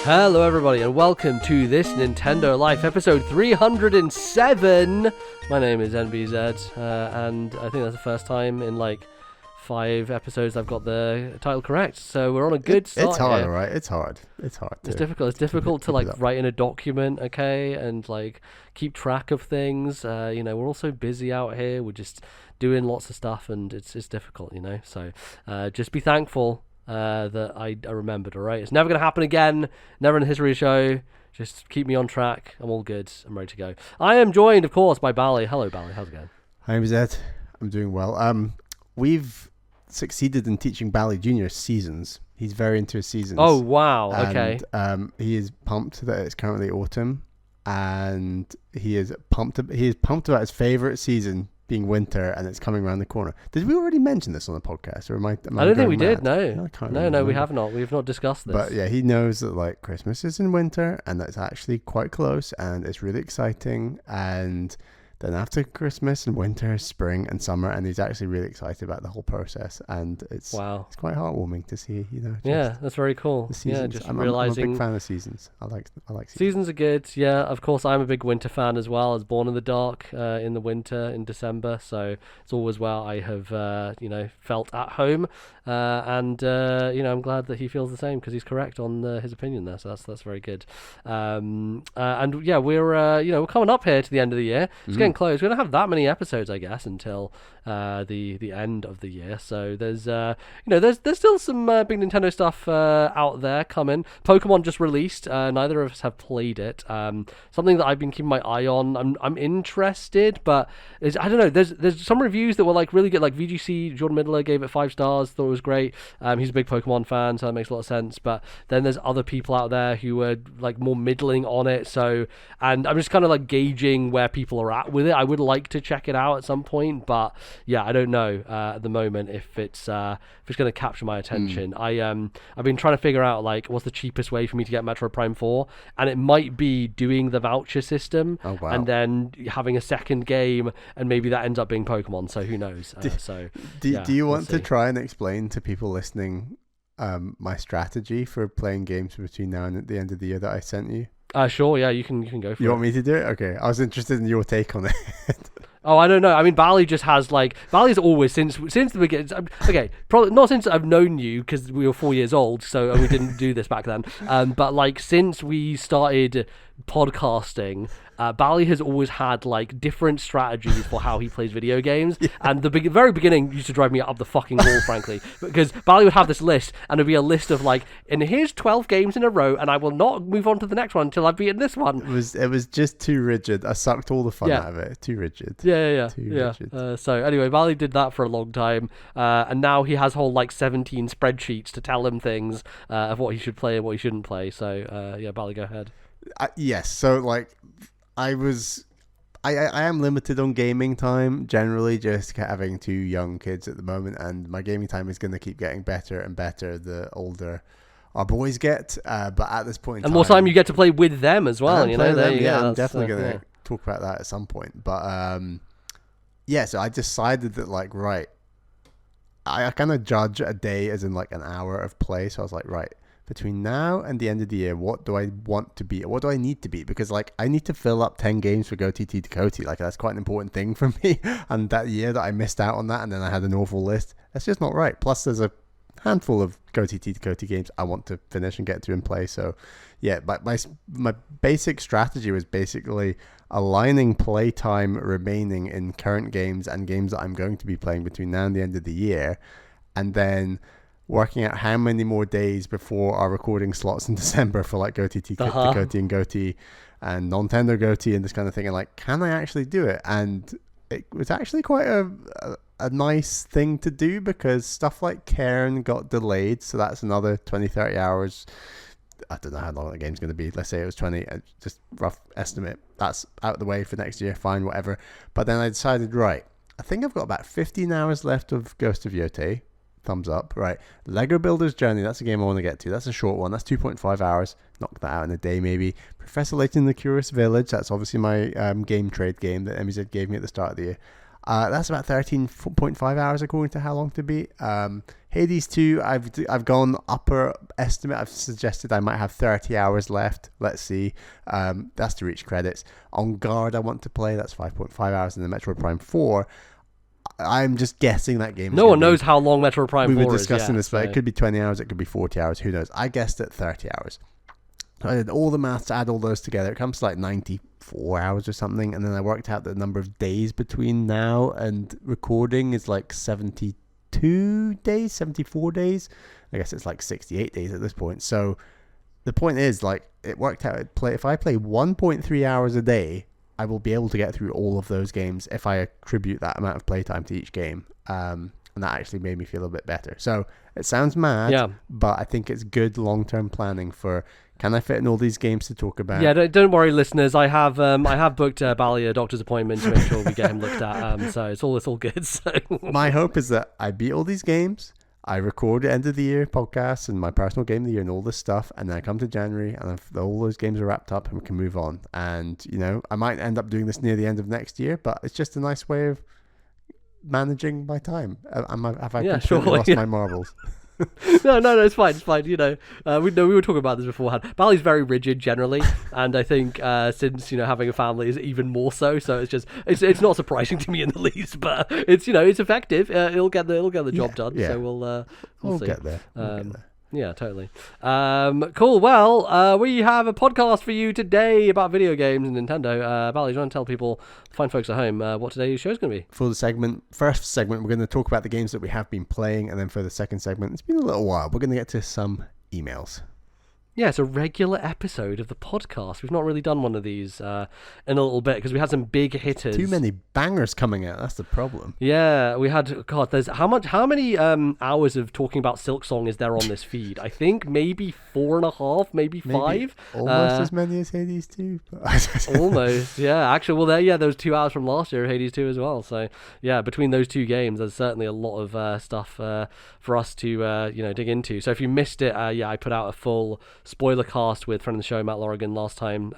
Hello everybody and welcome to This Nintendo Life, episode 307. My name is NBZ, and I think that's the first time in like 5 episodes I've got the title correct, so we're on a good start. It's hard, here. right? It's hard. It's difficult to like write in a document, okay, and like keep track of things. We're all so busy out here, we're just doing lots of stuff, and it's difficult, so just be thankful that I remembered. All right, it's never going to happen again, never in the history of the show. Just keep me on track. I'm all good. I'm ready to go. I am joined, of course, by Bally. Hello, Bally. How's it going? Hi, Zed. I'm doing well. We've succeeded in teaching Bally Junior seasons. He's very into his seasons. Oh, wow. Okay. And, he is pumped that it's currently autumn, and he is pumped about his favorite season being winter, and it's coming around the corner. Did we already mention this on the podcast, or am I I don't think we did. No, we have not. We've not discussed this. But yeah, he knows that like Christmas is in winter, and that's actually quite close, and it's really exciting. And then after Christmas and winter, spring and summer, and he's actually really excited about the whole process. And it's quite heartwarming to see, Yeah, that's very cool. Yeah, just realizing I'm a big fan of seasons. I like seasons. Seasons are good. Yeah, of course, I'm a big winter fan as well. I was born in the dark in the winter in December, so it's always where I have felt at home. And I'm glad that he feels the same because he's correct on his opinion there. So that's very good. And yeah, we're coming up here to the end of the year. It's getting close. We don't have that many episodes, I guess, until the end of the year. So there's still some big Nintendo stuff out there coming. Pokemon just released. Neither of us have played it. Something that I've been keeping my eye on. I'm interested, but I don't know. There's some reviews that were like really good. Like VGC Jordan Middler gave it 5 stars. Thought it was great. He's a big Pokemon fan, so that makes a lot of sense. But then there's other people out there who are like more middling on it. So, and I'm just kind of like gauging where people are at with it. I would like to check it out at some point, but yeah, I don't know at the moment if it's going to capture my attention. I've been trying to figure out like what's the cheapest way for me to get Metroid Prime 4, and it might be doing the voucher system and then having a second game, and maybe that ends up being Pokemon. So who knows? Do you want to try and explain to people listening my strategy for playing games between now and the end of the year that I sent you? Sure, yeah, you can go for it. You want me to do it? Okay, I was interested in your take on it. Oh, I don't know. I mean, Bally just has Bally's always since the beginning. Okay, probably not since I've known you because we were 4 years old, so we didn't do this back then. But like since we started podcasting, Bally has always had like different strategies for how he plays video games. Yeah. And the very beginning used to drive me up the fucking wall, frankly, because Bally would have this list, and it'd be a list of like, and here's 12 games in a row, and I will not move on to the next one until I've beaten this one. It was just too rigid. I sucked all the fun out of it. Too rigid. Yeah. So anyway, Bally did that for a long time, and now he has whole like 17 spreadsheets to tell him things of what he should play and what he shouldn't play. So yeah, Bally, go ahead. Yes. So like, I am limited on gaming time generally, just having 2 young kids at the moment, and my gaming time is going to keep getting better and better the older our boys get. But at this point in time, more time you get to play with them as well. I'm definitely going to talk about that at some point. But so I decided that like, right, I kind of judge a day as in like an hour of play. So I was like, right, between now and the end of the year, what do I want to beat? What do I need to beat? Because like I need to fill up 10 games for GoTT to Coty. Like that's quite an important thing for me. And that year that I missed out on that, and then I had an awful list, that's just not right. Plus there's a handful of GoTT to Coty games I want to finish and get to and play. So yeah, but my basic strategy was basically aligning playtime remaining in current games and games that I'm going to be playing between now and the end of the year, and then working out how many more days before our recording slots in December for like GoTT to Coty and Goty and Nintendo Goty and this kind of thing, and like, can I actually do it? And it was actually quite a nice thing to do, because stuff like Cairn got delayed, so that's another 20-30 hours. I don't know how long the game's going to be. Let's say it was 20, just rough estimate. That's out of the way for next year, fine, whatever. But then I decided, right, I think I've got about 15 hours left of Ghost of Yotei. Thumbs up. Right, Lego Builder's Journey, that's a game I want to get to. That's a short one. That's 2.5 hours. Knock that out in a day maybe. Professor Layton in the Curious Village, that's obviously my game trade game that MZ gave me at the start of the year. That's about 13.5 hours according to How Long to Beat. Hades 2, I've gone upper estimate. I've suggested I might have 30 hours left. Let's see. That's to reach credits. On Guard, I want to play. That's 5.5 hours. In the Metroid Prime 4, I'm just guessing that game. No one knows how long Metroid Prime 4 is. We were discussing this, but it could be 20 hours. It could be 40 hours. Who knows? I guessed at 30 hours. So I did all the maths to add all those together. It comes to like 94 hours or something. And then I worked out the number of days between now and recording is like 72 days, 74 days. I guess it's like 68 days at this point. So the point is, like, it worked out. If I play 1.3 hours a day, I will be able to get through all of those games if I attribute that amount of playtime to each game. And that actually made me feel a bit better. So it sounds mad, but I think it's good long-term planning for, can I fit in all these games to talk about? Yeah, don't worry, listeners. I have booked Bally a doctor's appointment to make sure we get him looked at. So it's all good. So my hope is that I beat all these games. I record the end of the year podcasts and my personal game of the year and all this stuff, and then I come to January and all those games are wrapped up and we can move on. And, you know, I might end up doing this near the end of next year, but it's just a nice way of managing my time. Have I completely lost my marbles? No, it's fine. You know, we were talking about this beforehand. Bally's very rigid generally, and I think since, you know, having a family is even more so. So it's not surprising to me in the least, but it's, you know, it's effective. It'll get the job done. Yeah. So we'll see. Get there. Yeah, totally. Cool. Well, we have a podcast for you today about video games and Nintendo. Bally, do you want to tell people, fine folks at home, what today's show is going to be? For the first segment, we're going to talk about the games that we have been playing, and then for the second segment, it's been a little while. We're going to get to some emails. Yeah, it's a regular episode of the podcast. We've not really done one of these in a little bit because we had some big hitters. Too many bangers coming out. That's the problem. Yeah, we had. God, there's how many hours of talking about Silksong is there on this feed? I think maybe 4.5, maybe 5. Almost as many as Hades 2. Almost, yeah. Actually, there was 2 hours from last year of Hades 2 as well. So yeah, between those two games, there's certainly a lot of stuff for us to dig into. So if you missed it, I put out a full spoiler cast with friend of the show Matt Lorigan last time,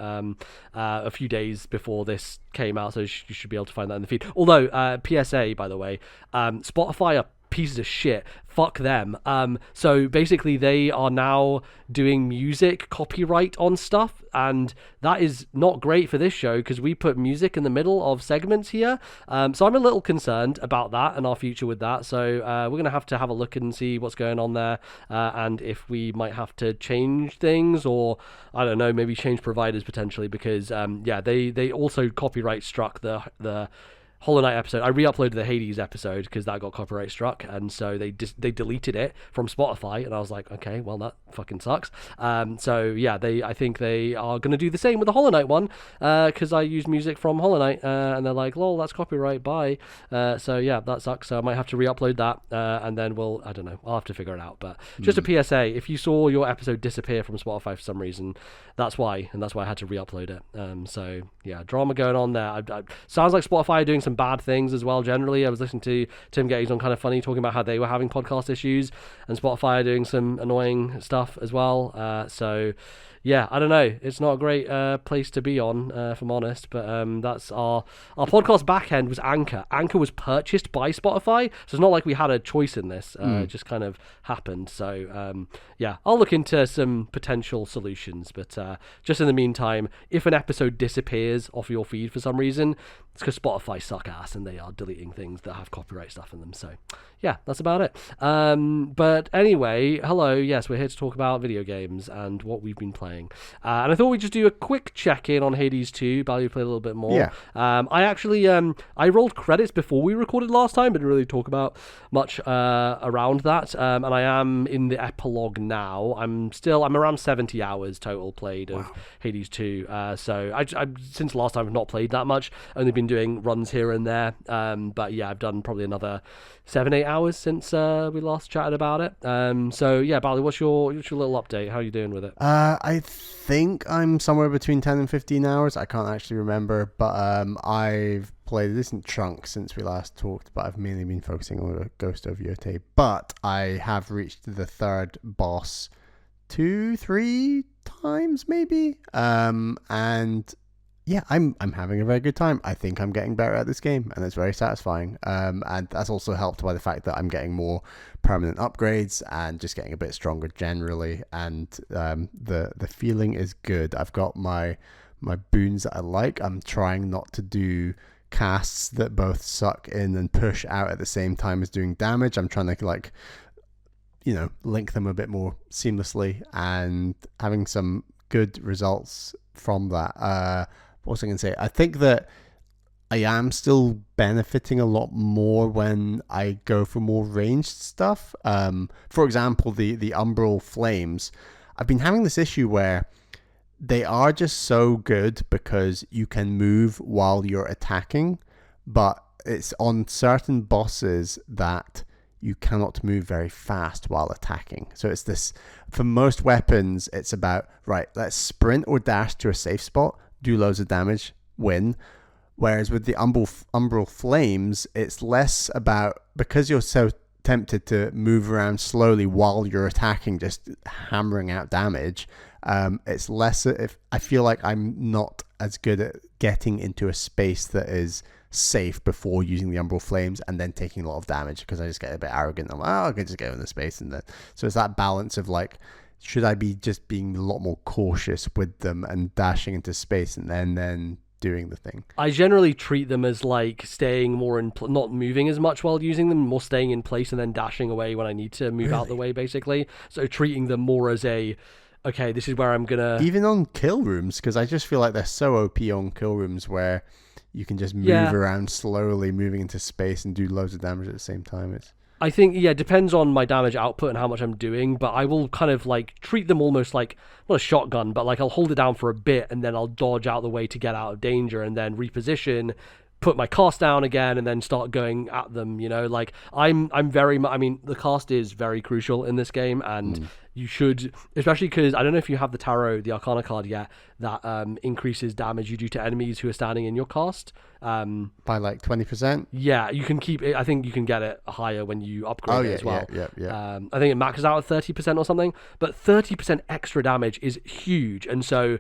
a few days before this came out, so you should be able to find that in the feed. Although PSA, by the way, Spotify are pieces of shit. Fuck them. So basically they are now doing music copyright on stuff, and that is not great for this show because we put music in the middle of segments here. So I'm a little concerned about that and our future with that. So we're going to have a look and see what's going on there, and if we might have to change things, or I don't know, maybe change providers potentially, because they also copyright struck the Hollow Knight episode. I re-uploaded the Hades episode because that got copyright struck, and so they deleted it from Spotify, and I was like, okay, well, that fucking sucks. I think they are going to do the same with the Hollow Knight one, because I use music from Hollow Knight, and they're like, lol, that's copyright, bye. That sucks, so I might have to re-upload that, and then I don't know, I'll have to figure it out. But just a PSA, if you saw your episode disappear from Spotify for some reason, that's why, and that's why I had to re-upload it. Drama going on there. Sounds like Spotify are doing some bad things as well generally. I was listening to Tim Getty's on Kind of Funny talking about how they were having podcast issues, and Spotify are doing some annoying stuff as well. I don't know. It's not a great place to be on, if I'm honest. But that's our podcast back end was Anchor. Anchor was purchased by Spotify, so it's not like we had a choice in this. It just kind of happened. So I'll look into some potential solutions. But just in the meantime, if an episode disappears off your feed for some reason, it's because Spotify suck ass and they are deleting things that have copyright stuff in them. So yeah, that's about it. But anyway, hello. Yes, we're here to talk about video games and what we've been playing. And I thought we'd just do a quick check-in on Hades 2. Bally played a little bit more. Yeah. I actually I rolled credits before we recorded last time, but didn't really talk about much around that. And I am in the epilogue now. I'm around 70 hours total played of Hades 2. So I since last time I've not played that much. Only been doing runs here and there. But yeah, I've done probably another 7-8 hours since we last chatted about it. Bally, what's your little update? How are you doing with it? I think I'm somewhere between 10 and 15 hours. I can't actually remember, but I've played a decent chunk since we last talked, but I've mainly been focusing on the Ghost of Yote. But I have reached the third boss 2-3 times maybe, and yeah, I'm having a very good time. I think I'm getting better at this game, and it's very satisfying. And that's also helped by the fact that I'm getting more permanent upgrades and just getting a bit stronger generally. And the feeling is good. I've got my boons that I like. I'm trying not to do casts that both suck in and push out at the same time as doing damage. I'm trying to like, link them a bit more seamlessly and having some good results from that. What was I going to say? I think that I am still benefiting a lot more when I go for more ranged stuff. For example, the Umbral Flames. I've been having this issue where they are just so good because you can move while you're attacking, but it's on certain bosses that you cannot move very fast while attacking. So it's this, for most weapons, it's about, right, let's sprint or dash to a safe spot, do loads of damage, win. Whereas with the Umbral Flames, it's less about, because you're so tempted to move around slowly while you're attacking, just hammering out damage. It's less, if I feel like I'm not as good at getting into a space that is safe before using the Umbral Flames and then taking a lot of damage, because I just get a bit arrogant. I'm like, I can just go in the space, and then so it's that balance of like, should I be just being a lot more cautious with them and dashing into space and then doing the thing? I generally treat them as like staying more in, not moving as much while using them, more staying in place and then dashing away when I need to move out the way, basically. So treating them more as a, okay, this is where I'm gonna... Even on kill rooms, because I just feel like they're so OP on kill rooms where you can just move around slowly, moving into space and do loads of damage at the same time. I think, it depends on my damage output and how much I'm doing, but I will kind of like treat them almost like, not a shotgun, but like I'll hold it down for a bit and then I'll dodge out the way to get out of danger and then reposition, put my cast down again, and then start going at them, like I'm very much, I mean, the cast is very crucial in this game, and you should, especially because I don't know if you have the Tarot, the Arcana card yet, that increases damage you do to enemies who are standing in your cast. By like 20%? Yeah, you can keep it. I think you can get it higher when you upgrade it as well. Yeah. I think it maxes out at 30% or something, but 30% extra damage is huge. And so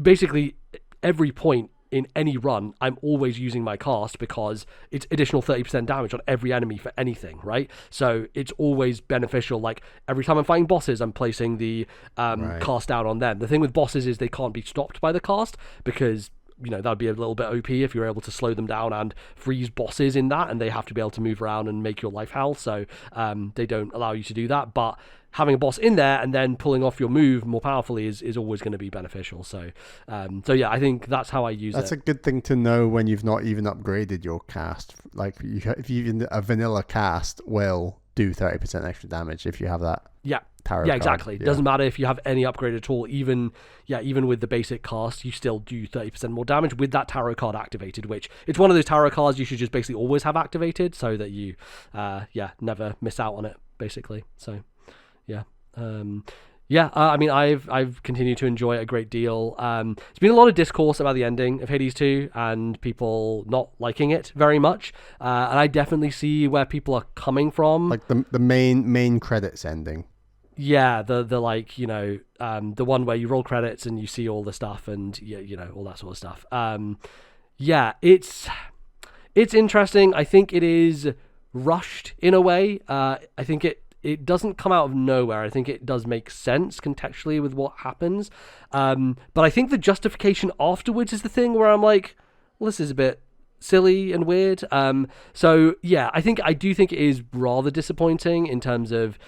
basically every point in any run, I'm always using my cast because it's additional 30% damage on every enemy for anything, right? So it's always beneficial. Like every time I'm fighting bosses, I'm placing the cast down on them. The thing with bosses is they can't be stopped by the cast because, that'd be a little bit OP if you're able to slow them down and freeze bosses in that, and they have to be able to move around and make your life hell. So they don't allow you to do that. But having a boss in there and then pulling off your move more powerfully is always going to be beneficial. So yeah, I think that's how I use it. That's a good thing to know when you've not even upgraded your cast. Like if even a vanilla cast will do 30% extra damage if you have that. Yeah. Tarot card. Exactly. It doesn't matter if you have any upgrade at all. Even with the basic cast, you still do 30% more damage with that tarot card activated, which it's one of those tarot cards you should just basically always have activated so that you never miss out on it, basically. So I mean, I've continued to enjoy it a great deal. There's been a lot of discourse about the ending of Hades 2 and people not liking it very much, and I definitely see where people are coming from. Like the main credits ending. Yeah, the the one where you roll credits and you see all the stuff and all that sort of stuff. It's interesting. I think it is rushed in a way. I think it doesn't come out of nowhere. I think it does make sense contextually with what happens. But I think the justification afterwards is the thing where I'm like, well, this is a bit silly and weird. So yeah, I do think it is rather disappointing in terms of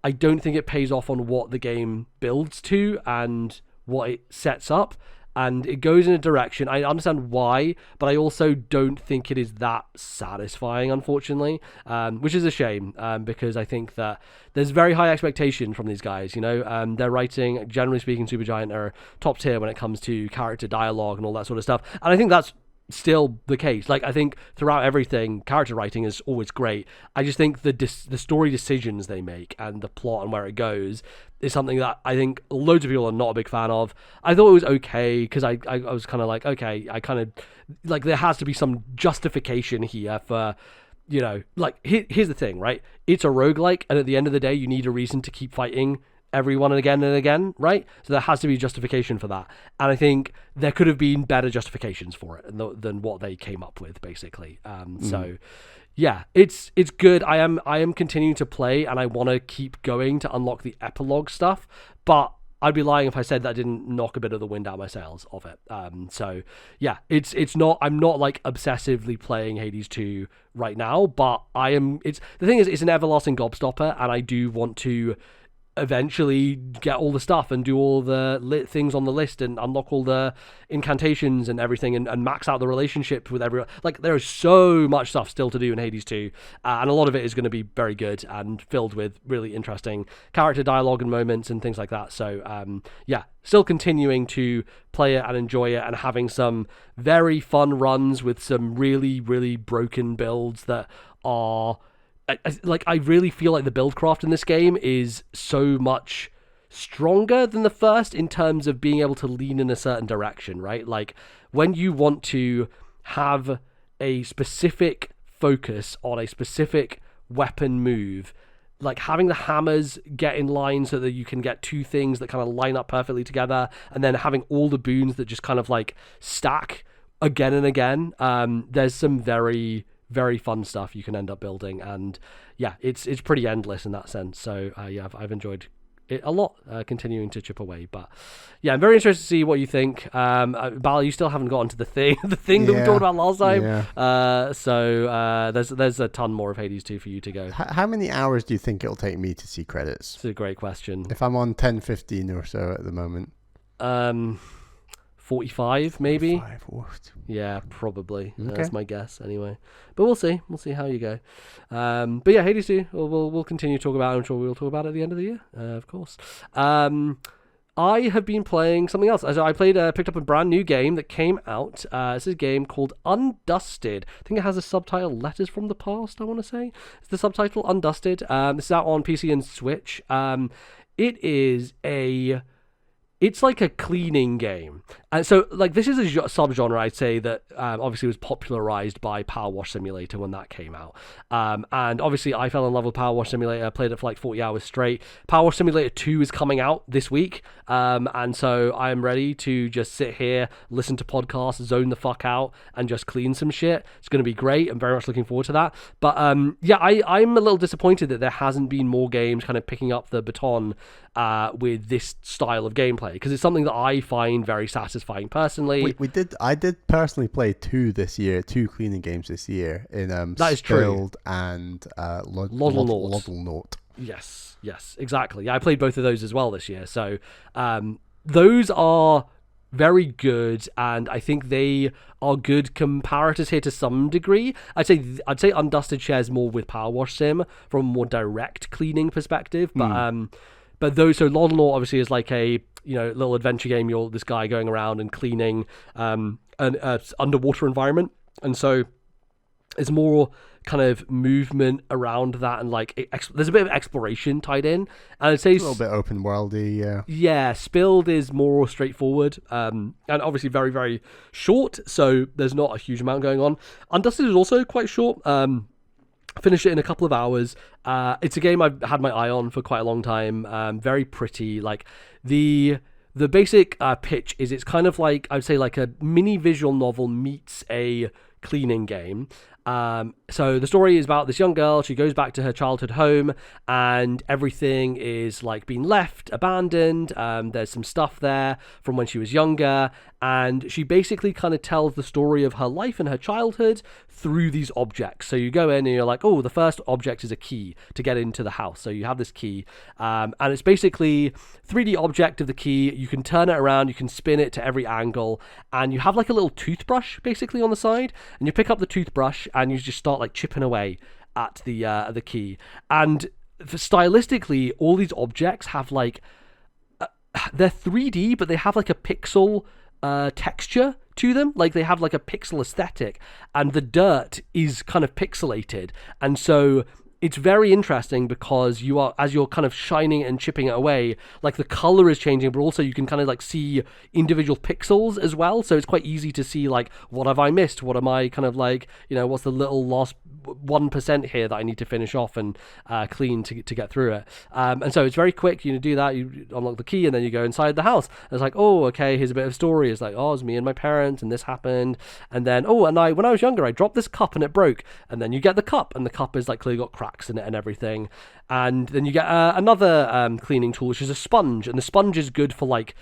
I don't think it pays off on what the game builds to and what it sets up. And it goes in a direction, I understand why, but I also don't think it is that satisfying, unfortunately, which is a shame, because I think that there's very high expectation from these guys, their writing, generally speaking, Supergiant are top tier when it comes to character dialogue and all that sort of stuff, and I think that's still the case. Like, I think throughout everything, character writing is always great. I just think the story decisions they make and the plot and where it goes is something that I think loads of people are not a big fan of. I thought it was okay because I was kind of like, okay, I kind of like there has to be some justification here for, like, here's the thing, right? It's a roguelike, and at the end of the day, you need a reason to keep fighting everyone again and again, right? So there has to be justification for that. And I think there could have been better justifications for it than what they came up with, basically. So yeah, it's good. I am continuing to play, and I want to keep going to unlock the epilogue stuff, but I'd be lying if I said that I didn't knock a bit of the wind out of my sails of it. So yeah, it's not, I'm not like obsessively playing Hades 2 right now, but the thing is, it's an everlasting gobstopper, and I do want to eventually get all the stuff and do all the things on the list and unlock all the incantations and everything, and max out the relationships with everyone. Like, there is so much stuff still to do in Hades 2, and a lot of it is going to be very good and filled with really interesting character dialogue and moments and things like that. So yeah, still continuing to play it and enjoy it, and having some very fun runs with some really, really broken builds that are I really feel like the buildcraft in this game is so much stronger than the first in terms of being able to lean in a certain direction, right? Like, when you want to have a specific focus on a specific weapon move, like having the hammers get in line so that you can get two things that kind of line up perfectly together, and then having all the boons that just kind of like stack again and again. There's some very, very fun stuff you can end up building, and yeah, it's pretty endless in that sense. So yeah, I've enjoyed it a lot, continuing to chip away. But yeah, I'm very interested to see what you think. Bal, you still haven't gotten to the thing that we talked about last time. Yeah. So there's a ton more of Hades 2 for you to go. How many hours do you think it'll take me to see credits? It's a great question. If I'm on 10-15 or so at the moment. 45 maybe. 45. Yeah, probably. Okay. That's my guess anyway. But we'll see how you go. But yeah, Hades 2 we'll continue to talk about. I'm sure we'll talk about it at the end of the year, of course. I have been playing something else. So I picked up a brand new game that came out. This is a game called Undusted. I think it has a subtitle, Letters from the Past, I want to say. It's the subtitle, Undusted. This is out on PC and Switch. It's like a cleaning game. And so, like, this is a subgenre, I'd say, that obviously was popularized by Power Wash Simulator when that came out. And obviously, I fell in love with Power Wash Simulator, played it for like 40 hours straight. Power Wash Simulator 2 is coming out this week. And so I am ready to just sit here, listen to podcasts, zone the fuck out, and just clean some shit. It's going to be great. I'm very much looking forward to that. But yeah, I'm a little disappointed that there hasn't been more games kind of picking up the baton with this style of gameplay, because it's something that I find very satisfying personally. I did personally play two cleaning games this year in that is Spilled true. And Loddlenaut. Yes, exactly. Yeah, I played both of those as well this year. So those are very good, and I think they are good comparators here to some degree. I'd say Undusted shares more with Power Wash Sim from a more direct cleaning perspective, but those, so Loddlenaut obviously is like a little adventure game. You're this guy going around and cleaning an underwater environment, and so it's more kind of movement around that, and like there's a bit of exploration tied in. And I'd say it's a little bit open worldy. Yeah, Spilled is more straightforward, and obviously very, very short. So there's not a huge amount going on. Undusted is also quite short. Finished it in a couple of hours. It's a game I've had my eye on for quite a long time. Very pretty. Like the basic pitch is, it's kind of like, I'd say like a mini visual novel meets a cleaning game. So the story is about this young girl. She goes back to her childhood home, and everything is like being left abandoned. There's some stuff there from when she was younger, and she basically kind of tells the story of her life and her childhood through these objects. So you go in and you're like, oh, the first object is a key to get into the house. So you have this key, and it's basically 3D object of the key. You can turn it around, you can spin it to every angle, and you have like a little toothbrush basically on the side, and you pick up the toothbrush and you just start like chipping away at the key. And stylistically, all these objects have like they're 3D, but they have like a pixel texture to them. Like they have like a pixel aesthetic, and the dirt is kind of pixelated, and so it's very interesting because as you're kind of shining and chipping it away, like the color is changing, but also you can kind of like see individual pixels as well. So it's quite easy to see like, what have I missed? What am I kind of like, what's the little lost 1% here that I need to finish off and clean to get through it. And so it's very quick. You do that, you unlock the key, and then you go inside the house. And it's like, oh, okay, here's a bit of story. It's like, oh, it's me and my parents, and this happened. And then, when I was younger, I dropped this cup and it broke. And then you get the cup, and the cup is like clearly got cracks in it and everything. And then you get another cleaning tool, which is a sponge, and the sponge is good for like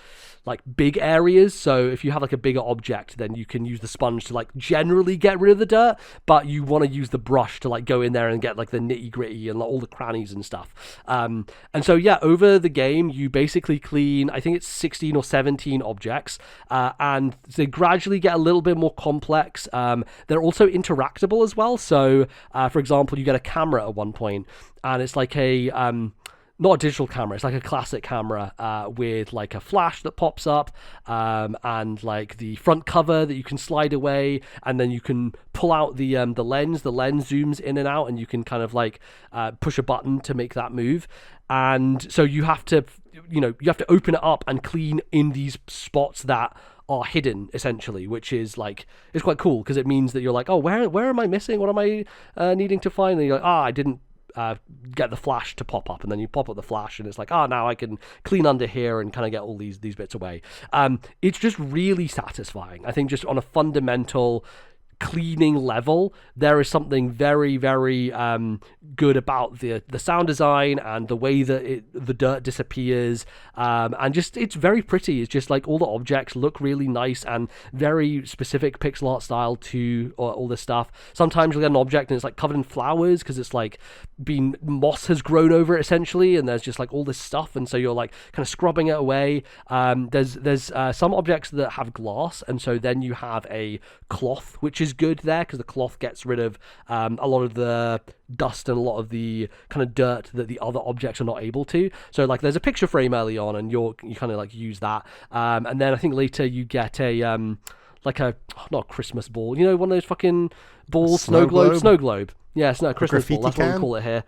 big areas. So if you have like a bigger object, then you can use the sponge to like generally get rid of the dirt, but you want to use the brush to like go in there and get like the nitty gritty and like, all the crannies and stuff. And so over the game you basically clean, I think it's 16 or 17 objects, and they gradually get a little bit more complex. They're also interactable as well. So for example, you get a camera at one point, and it's like not a digital camera, it's like a classic camera with like a flash that pops up, and like the front cover that you can slide away, and then you can pull out the lens. The lens zooms in and out, and you can kind of like push a button to make that move. And so you have to open it up and clean in these spots that are hidden, essentially, which is like, it's quite cool because it means that you're like, oh, where am I missing? What am I needing to find? And you're like, I didn't get the flash to pop up, and then you pop up the flash, and it's like, now I can clean under here and kind of get all these bits away. It's just really satisfying. I think just on a fundamental cleaning level, there is something very, very good about the sound design and the way that the dirt disappears, and just it's very pretty. It's just like all the objects look really nice and very specific pixel art style to all this stuff. Sometimes you'll get an object and it's like covered in flowers because it's like moss has grown over it essentially, and there's just like all this stuff, and so you're like kind of scrubbing it away. There's some objects that have glass, and so then you have a cloth, which is good there because the cloth gets rid of a lot of the dust and a lot of the kind of dirt that the other objects are not able to. So like there's a picture frame early on, and you kind of like use that, and then I think later you get a like a not a Christmas ball, one of those fucking balls, snow globe. Yeah, it's not a Christmas ball. That's what we call it here.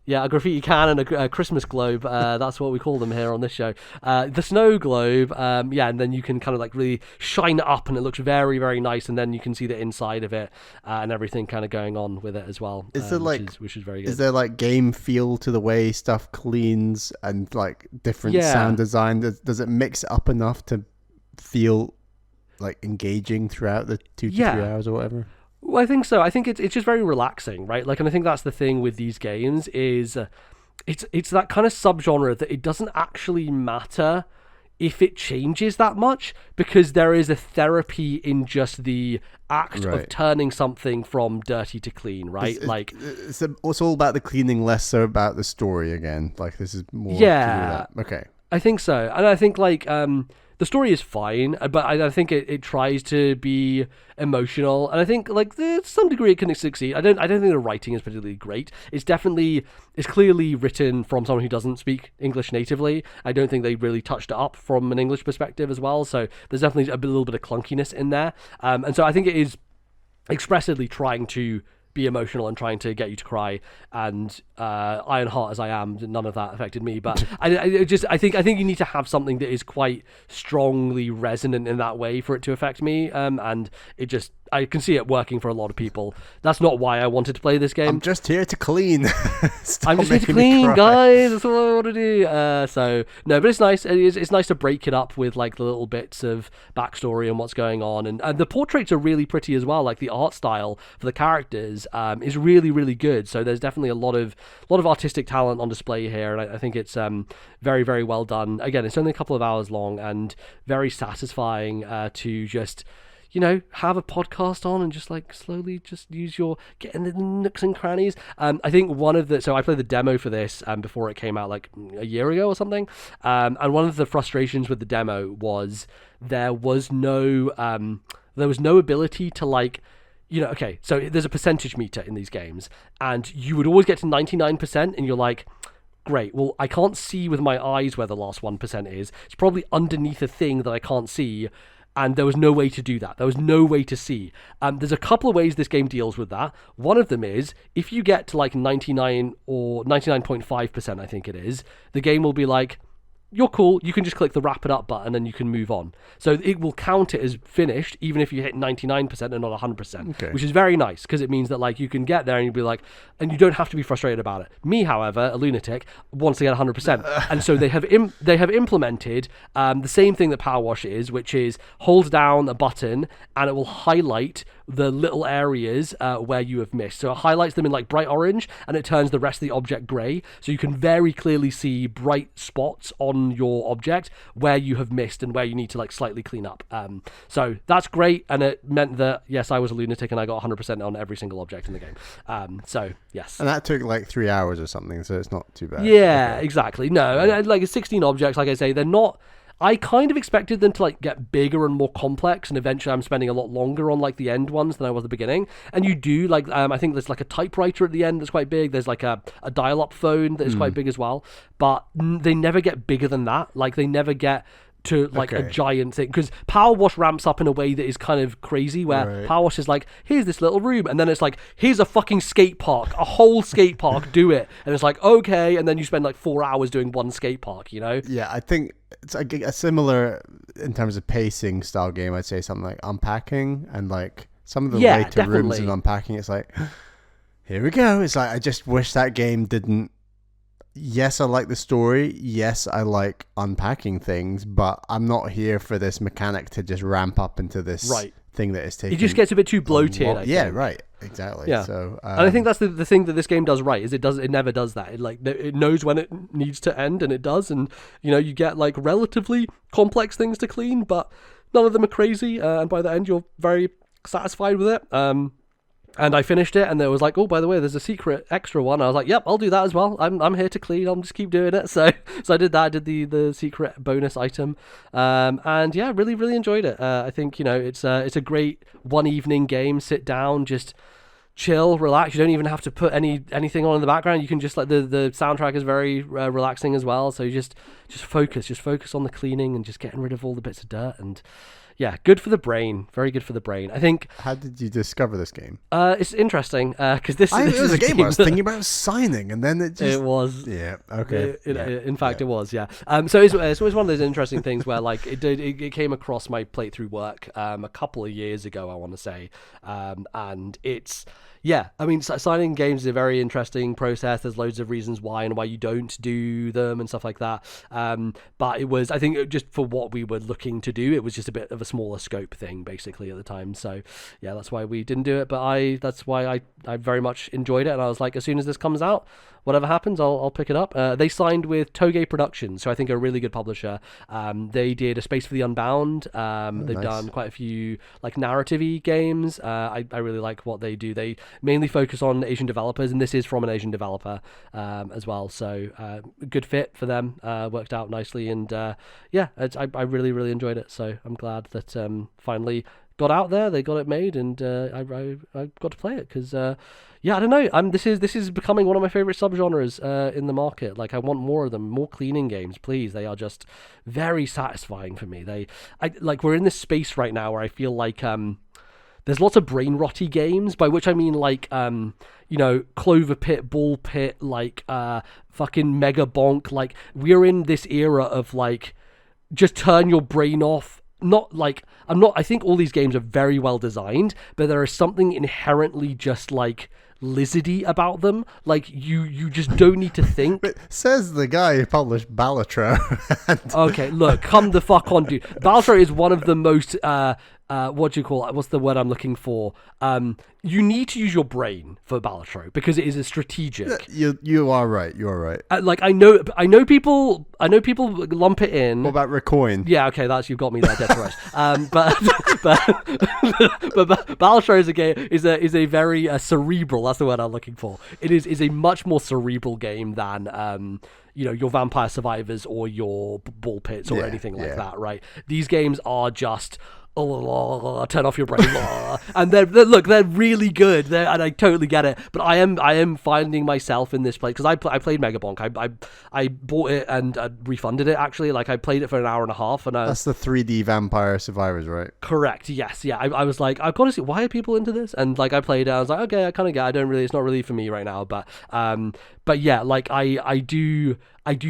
Yeah, a graffiti can and a Christmas globe. That's what we call them here on this show. The snow globe, and then you can kind of like really shine it up, and it looks very, very nice. And then you can see the inside of it and everything kind of going on with it as well. Is there which is very good. Is there like game feel to the way stuff cleans and like different sound design? Does it mix it up enough to feel like engaging throughout the 2 to 3 hours or whatever? Well, I think so. I think it's just very relaxing, right? Like, and I think that's the thing with these games is it's that kind of subgenre that it doesn't actually matter if it changes that much, because there is a therapy in just the act of turning something from dirty to clean, right? It's all about the cleaning, less so about the story again. Like, this is more to do with that. Okay. I think so. And I think like the story is fine, but I think it tries to be emotional, and I think like to some degree it can succeed. I don't think the writing is particularly great. It's clearly written from someone who doesn't speak English natively. I don't think they really touched it up from an English perspective as well. So there's definitely a little bit of clunkiness in there, and so I think it is expressively trying to be emotional and trying to get you to cry, and Ironheart as I am, none of that affected me, but I think you need to have something that is quite strongly resonant in that way for it to affect me, and I can see it working for a lot of people. That's not why I wanted to play this game. I'm just here to clean. I'm just here to clean, guys. That's what I want to do. So no, but it's nice. It's nice to break it up with like the little bits of backstory and what's going on, and the portraits are really pretty as well. Like the art style for the characters is really, really good. So there's definitely a lot of artistic talent on display here, and I think it's very, very well done. Again, it's only a couple of hours long and very satisfying to just have a podcast on and just like slowly just get in the nooks and crannies. I think so I played the demo for this before it came out like a year ago or something. And one of the frustrations with the demo was there was no ability to like, okay, so there's a percentage meter in these games, and you would always get to 99%, and you're like, great, well, I can't see with my eyes where the last 1% is. It's probably underneath a thing that I can't see. And there was no way to do that. There was no way to see. There's a couple of ways this game deals with that. One of them is, if you get to like 99 or 99.5%, I think it is, the game will be like, you're cool, you can just click the wrap it up button and you can move on. So it will count it as finished, even if you hit 99% and not 100%, which is very nice, because it means that like you can get there and you'll be like, and you don't have to be frustrated about it. Me, however, a lunatic, wants to get 100%. And so they have implemented the same thing that Power Wash is, which is hold down a button and it will highlight the little areas where you have missed. So it highlights them in like bright orange and it turns the rest of the object grey. So you can very clearly see bright spots on your object where you have missed and where you need to like slightly clean up. So that's great, and it meant that yes, I was a lunatic and I got 100% on every single object in the game. So yes, and that took like 3 hours or something, so it's not too bad. Yeah, exactly. No, and like 16 objects, like I say, they're not. I kind of expected them to like get bigger and more complex, and eventually I'm spending a lot longer on like the end ones than I was at the beginning. And you do like I think there's like a typewriter at the end that's quite big. There's like a dial-up phone that is quite big as well. But they never get bigger than that. Like they never get to like a giant thing, because Power Wash ramps up in a way that is kind of crazy, where Power Wash is like, here's this little room, and then it's like, here's a fucking skate park, a whole skate park, do it. And it's like, okay, and then you spend like 4 hours doing one skate park, you know? Yeah, I think it's a similar, in terms of pacing style game, I'd say something like Unpacking, and like some of the later rooms in Unpacking, it's like, here we go. It's like, I just wish that game didn't. Yes, I like the story. Yes, I like unpacking things, but I'm not here for this mechanic to just ramp up into this thing that is taking. It just gets a bit too bloated. Yeah, right. Exactly. Yeah. So, and I think that's the thing that this game does right, is it never does that. It knows when it needs to end, and it does. And you know, you get like relatively complex things to clean, but none of them are crazy. And by the end, you're very satisfied with it. And I finished it, and there was like, oh, by the way, there's a secret extra one. I was like, yep, I'll do that as well. I'm here to clean. I'll just keep doing it. So I did that. I did the secret bonus item, and yeah, really, really enjoyed it. I think, you know, it's a great one evening game. Sit down, just chill, relax. You don't even have to put anything on in the background. You can just like the soundtrack is very relaxing as well. So you just focus on the cleaning and just getting rid of all the bits of dirt. And yeah, good for the brain. Very good for the brain. I think. How did you discover this game? It's interesting because this is a game I was thinking about signing, and then it was. Yeah. Okay. In fact, it was. Yeah. So it's always one of those interesting things where like it came across my plate through work a couple of years ago, I want to say, and it's. Yeah, I mean, signing games is a very interesting process. There's loads of reasons why and why you don't do them and stuff like that. But it was, I think, just for what we were looking to do, it was just a bit of a smaller scope thing, basically, at the time. So, yeah, that's why we didn't do it. But that's why I very much enjoyed it. And I was like, as soon as this comes out, whatever happens, I'll pick it up. They signed with Toge Productions, so I think a really good publisher. They did A Space for the Unbound. They've done quite a few like narrative-y games. I really like what they do. They mainly focus on Asian developers, and this is from an Asian developer as well. So good fit for them. Worked out nicely, and yeah, I really, really enjoyed it. So I'm glad that finally got out there. They got it made, and I got to play it because. Yeah, I don't know. This is becoming one of my favorite subgenres in the market. Like, I want more of them, more cleaning games, please. They are just very satisfying for me. We're in this space right now where I feel like there's lots of brain rotty games, by which I mean like Clover Pit, Ball Pit, like fucking Mega Bonk. Like, we're in this era of like just turn your brain off. I think all these games are very well designed, but there is something inherently just like lizardy about them. Like you just don't need to think. But says the guy who published Balatro. Okay, look, come the fuck on, dude. Balatro is one of the most what do you call it? What's the word I'm looking for? You need to use your brain for Balatro because it is a strategic. You are right. You are right. I know people lump it in. What about Recoin? Yeah, okay, you've got me there, dead to rights. But Balatro is a game is a very cerebral. That's the word I'm looking for. It is a much more cerebral game than your Vampire Survivors or your Ball Pits or anything like that. Right? These games are just turn off your brain, and they're really good, and I totally get it. But I am finding myself in this place because I played Megabonk. I bought it and refunded it actually. Like I played it for an hour and a half, and that's the 3D Vampire Survivors, right? Correct. Yes. Yeah. I was like, I've got to see why are people into this, and like I played it. I was like, okay, I kind of get. It's not really for me right now, but yeah, like I do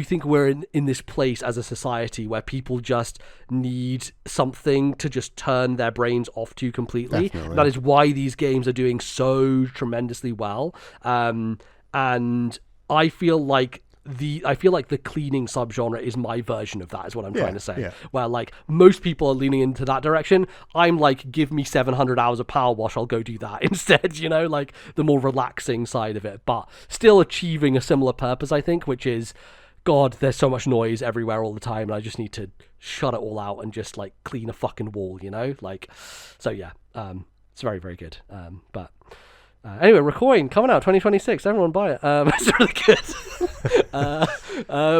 think we're in this place as a society where people just need something to just turn their brains off to completely. That is why these games are doing so tremendously well. And I feel like the cleaning subgenre is my version of that, is what I'm trying to say. Yeah. Where like most people are leaning into that direction. I'm like, give me 700 hours of Power Wash, I'll go do that instead, you know, like the more relaxing side of it, but still achieving a similar purpose, I think, which is, God, there's so much noise everywhere all the time, and I just need to shut it all out and just like clean a fucking wall, you know? Like, so yeah, it's very, very good. But anyway, Recoin coming out 2026. Everyone buy it. It's really good.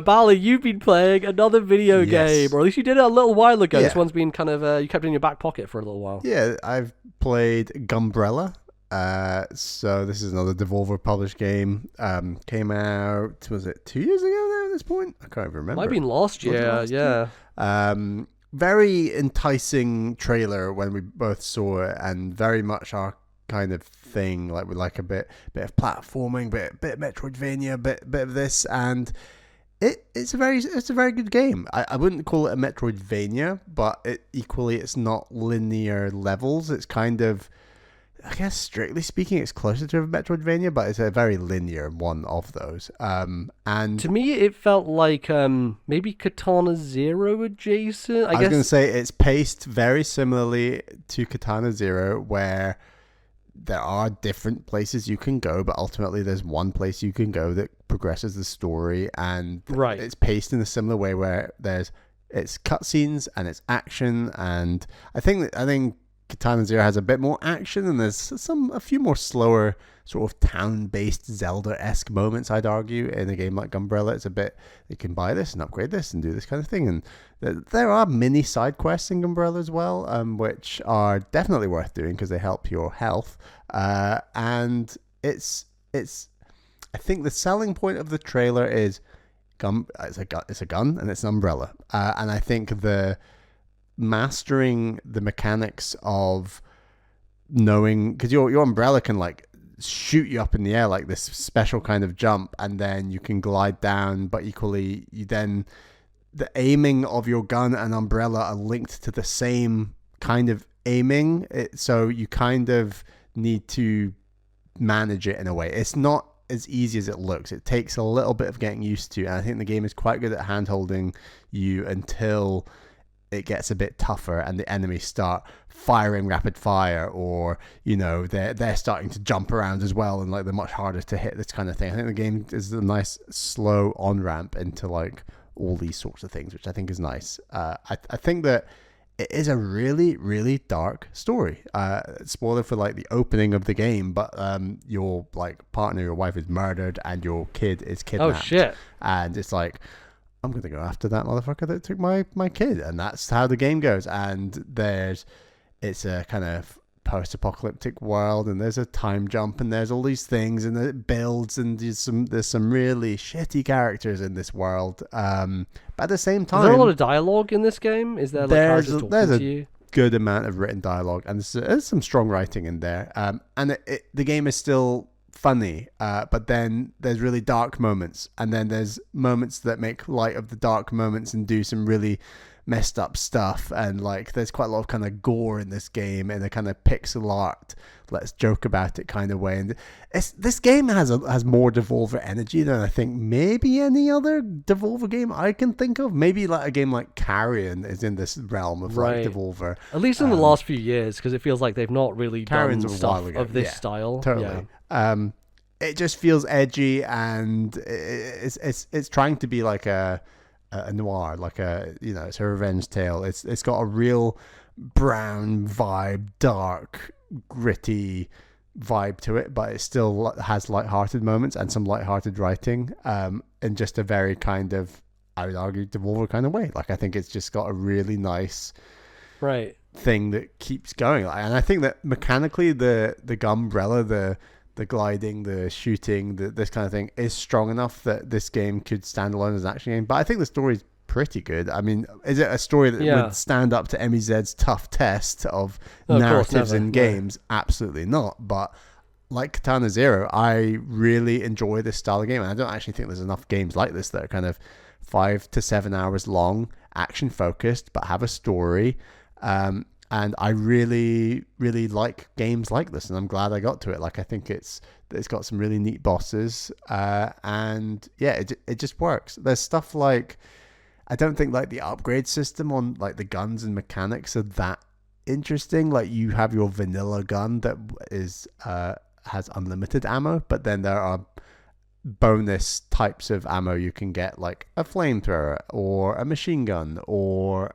Bali, you've been playing another video game, or at least you did it a little while ago. Yeah. This one's been kind of you kept it in your back pocket for a little while. Yeah, I've played Gunbrella. So this is another Devolver published game. Came out, was it 2 years ago now at this point? I can't even remember. Might have been last year, yeah. Very enticing trailer when we both saw it, and very much our kind of thing. Like we like a bit of platforming, bit of Metroidvania, bit of this, and it's a very good game. I wouldn't call it a Metroidvania, but it's not linear levels. It's kind of, I guess strictly speaking, it's closer to a Metroidvania, but it's a very linear one of those. And to me, it felt like maybe Katana Zero adjacent. I was going to say it's paced very similarly to Katana Zero, where there are different places you can go, but ultimately there's one place you can go that progresses the story, and it's paced in a similar way where it's cutscenes and it's action, and I think Katana Zero has a bit more action, and there's a few more slower sort of town-based Zelda-esque moments, I'd argue, in a game like Gunbrella. It's a bit, you can buy this and upgrade this and do this kind of thing, and there are mini side quests in Gunbrella as well, which are definitely worth doing because they help your health, and it's I think the selling point of the trailer is it's a gun and it's an umbrella, and I think the mastering the mechanics of knowing, because your umbrella can like shoot you up in the air like this special kind of jump, and then you can glide down, but equally the aiming of your gun and umbrella are linked to the same kind of aiming, so you kind of need to manage it in a way. It's not as easy as it looks. It takes a little bit of getting used to, and I think the game is quite good at hand-holding you until it gets a bit tougher and the enemies start firing rapid fire, or they're starting to jump around as well, and like they're much harder to hit, this kind of thing. I think the game is a nice slow on-ramp into like all these sorts of things, which I think is nice. I think that it is a really, really dark story. Spoiler for like the opening of the game, but your like partner, your wife is murdered and your kid is kidnapped. Oh shit. And it's like, I'm going to go after that motherfucker that took my kid. And that's how the game goes. And it's a kind of post-apocalyptic world, and there's a time jump, and there's all these things, and it builds, and there's some really shitty characters in this world. But at the same time, is there a lot of dialogue in this game? Is there like characters talking to you? Good amount of written dialogue, and there's some strong writing in there. And the game is still funny, but then there's really dark moments, and then there's moments that make light of the dark moments and do some really messed up stuff, and like there's quite a lot of kind of gore in this game in a kind of pixel art, let's joke about it kind of way. And this game has more Devolver energy than I think maybe any other Devolver game I can think of. Maybe like a game like Carrion is in this realm of like Devolver, at least in the last few years, because it feels like they've not really done stuff of this style. Totally. It just feels edgy, and it's trying to be like a noir, like it's a revenge tale. It's got a real brown vibe, dark, gritty vibe to it, but it still has lighthearted moments and some lighthearted writing, in just a very kind of, I would argue, Devolver kind of way. Like I think it's just got a really nice thing that keeps going. And I think that mechanically the Gunbrella, the gliding, the shooting, this kind of thing is strong enough that this game could stand alone as an action game. But I think the story's pretty good. I mean, is it a story that would stand up to MEZ's tough test of narratives in games? Absolutely not. But like Katana Zero, I really enjoy this style of game, and I don't actually think there's enough games like this that are kind of 5 to 7 hours long, action focused, but have a story. And I really, really like games like this, and I'm glad I got to it. Like, I think it's got some really neat bosses, and yeah, it just works. There's stuff like, I don't think like the upgrade system on like the guns and mechanics are that interesting. Like, you have your vanilla gun that is has unlimited ammo, but then there are bonus types of ammo you can get, like a flamethrower or a machine gun or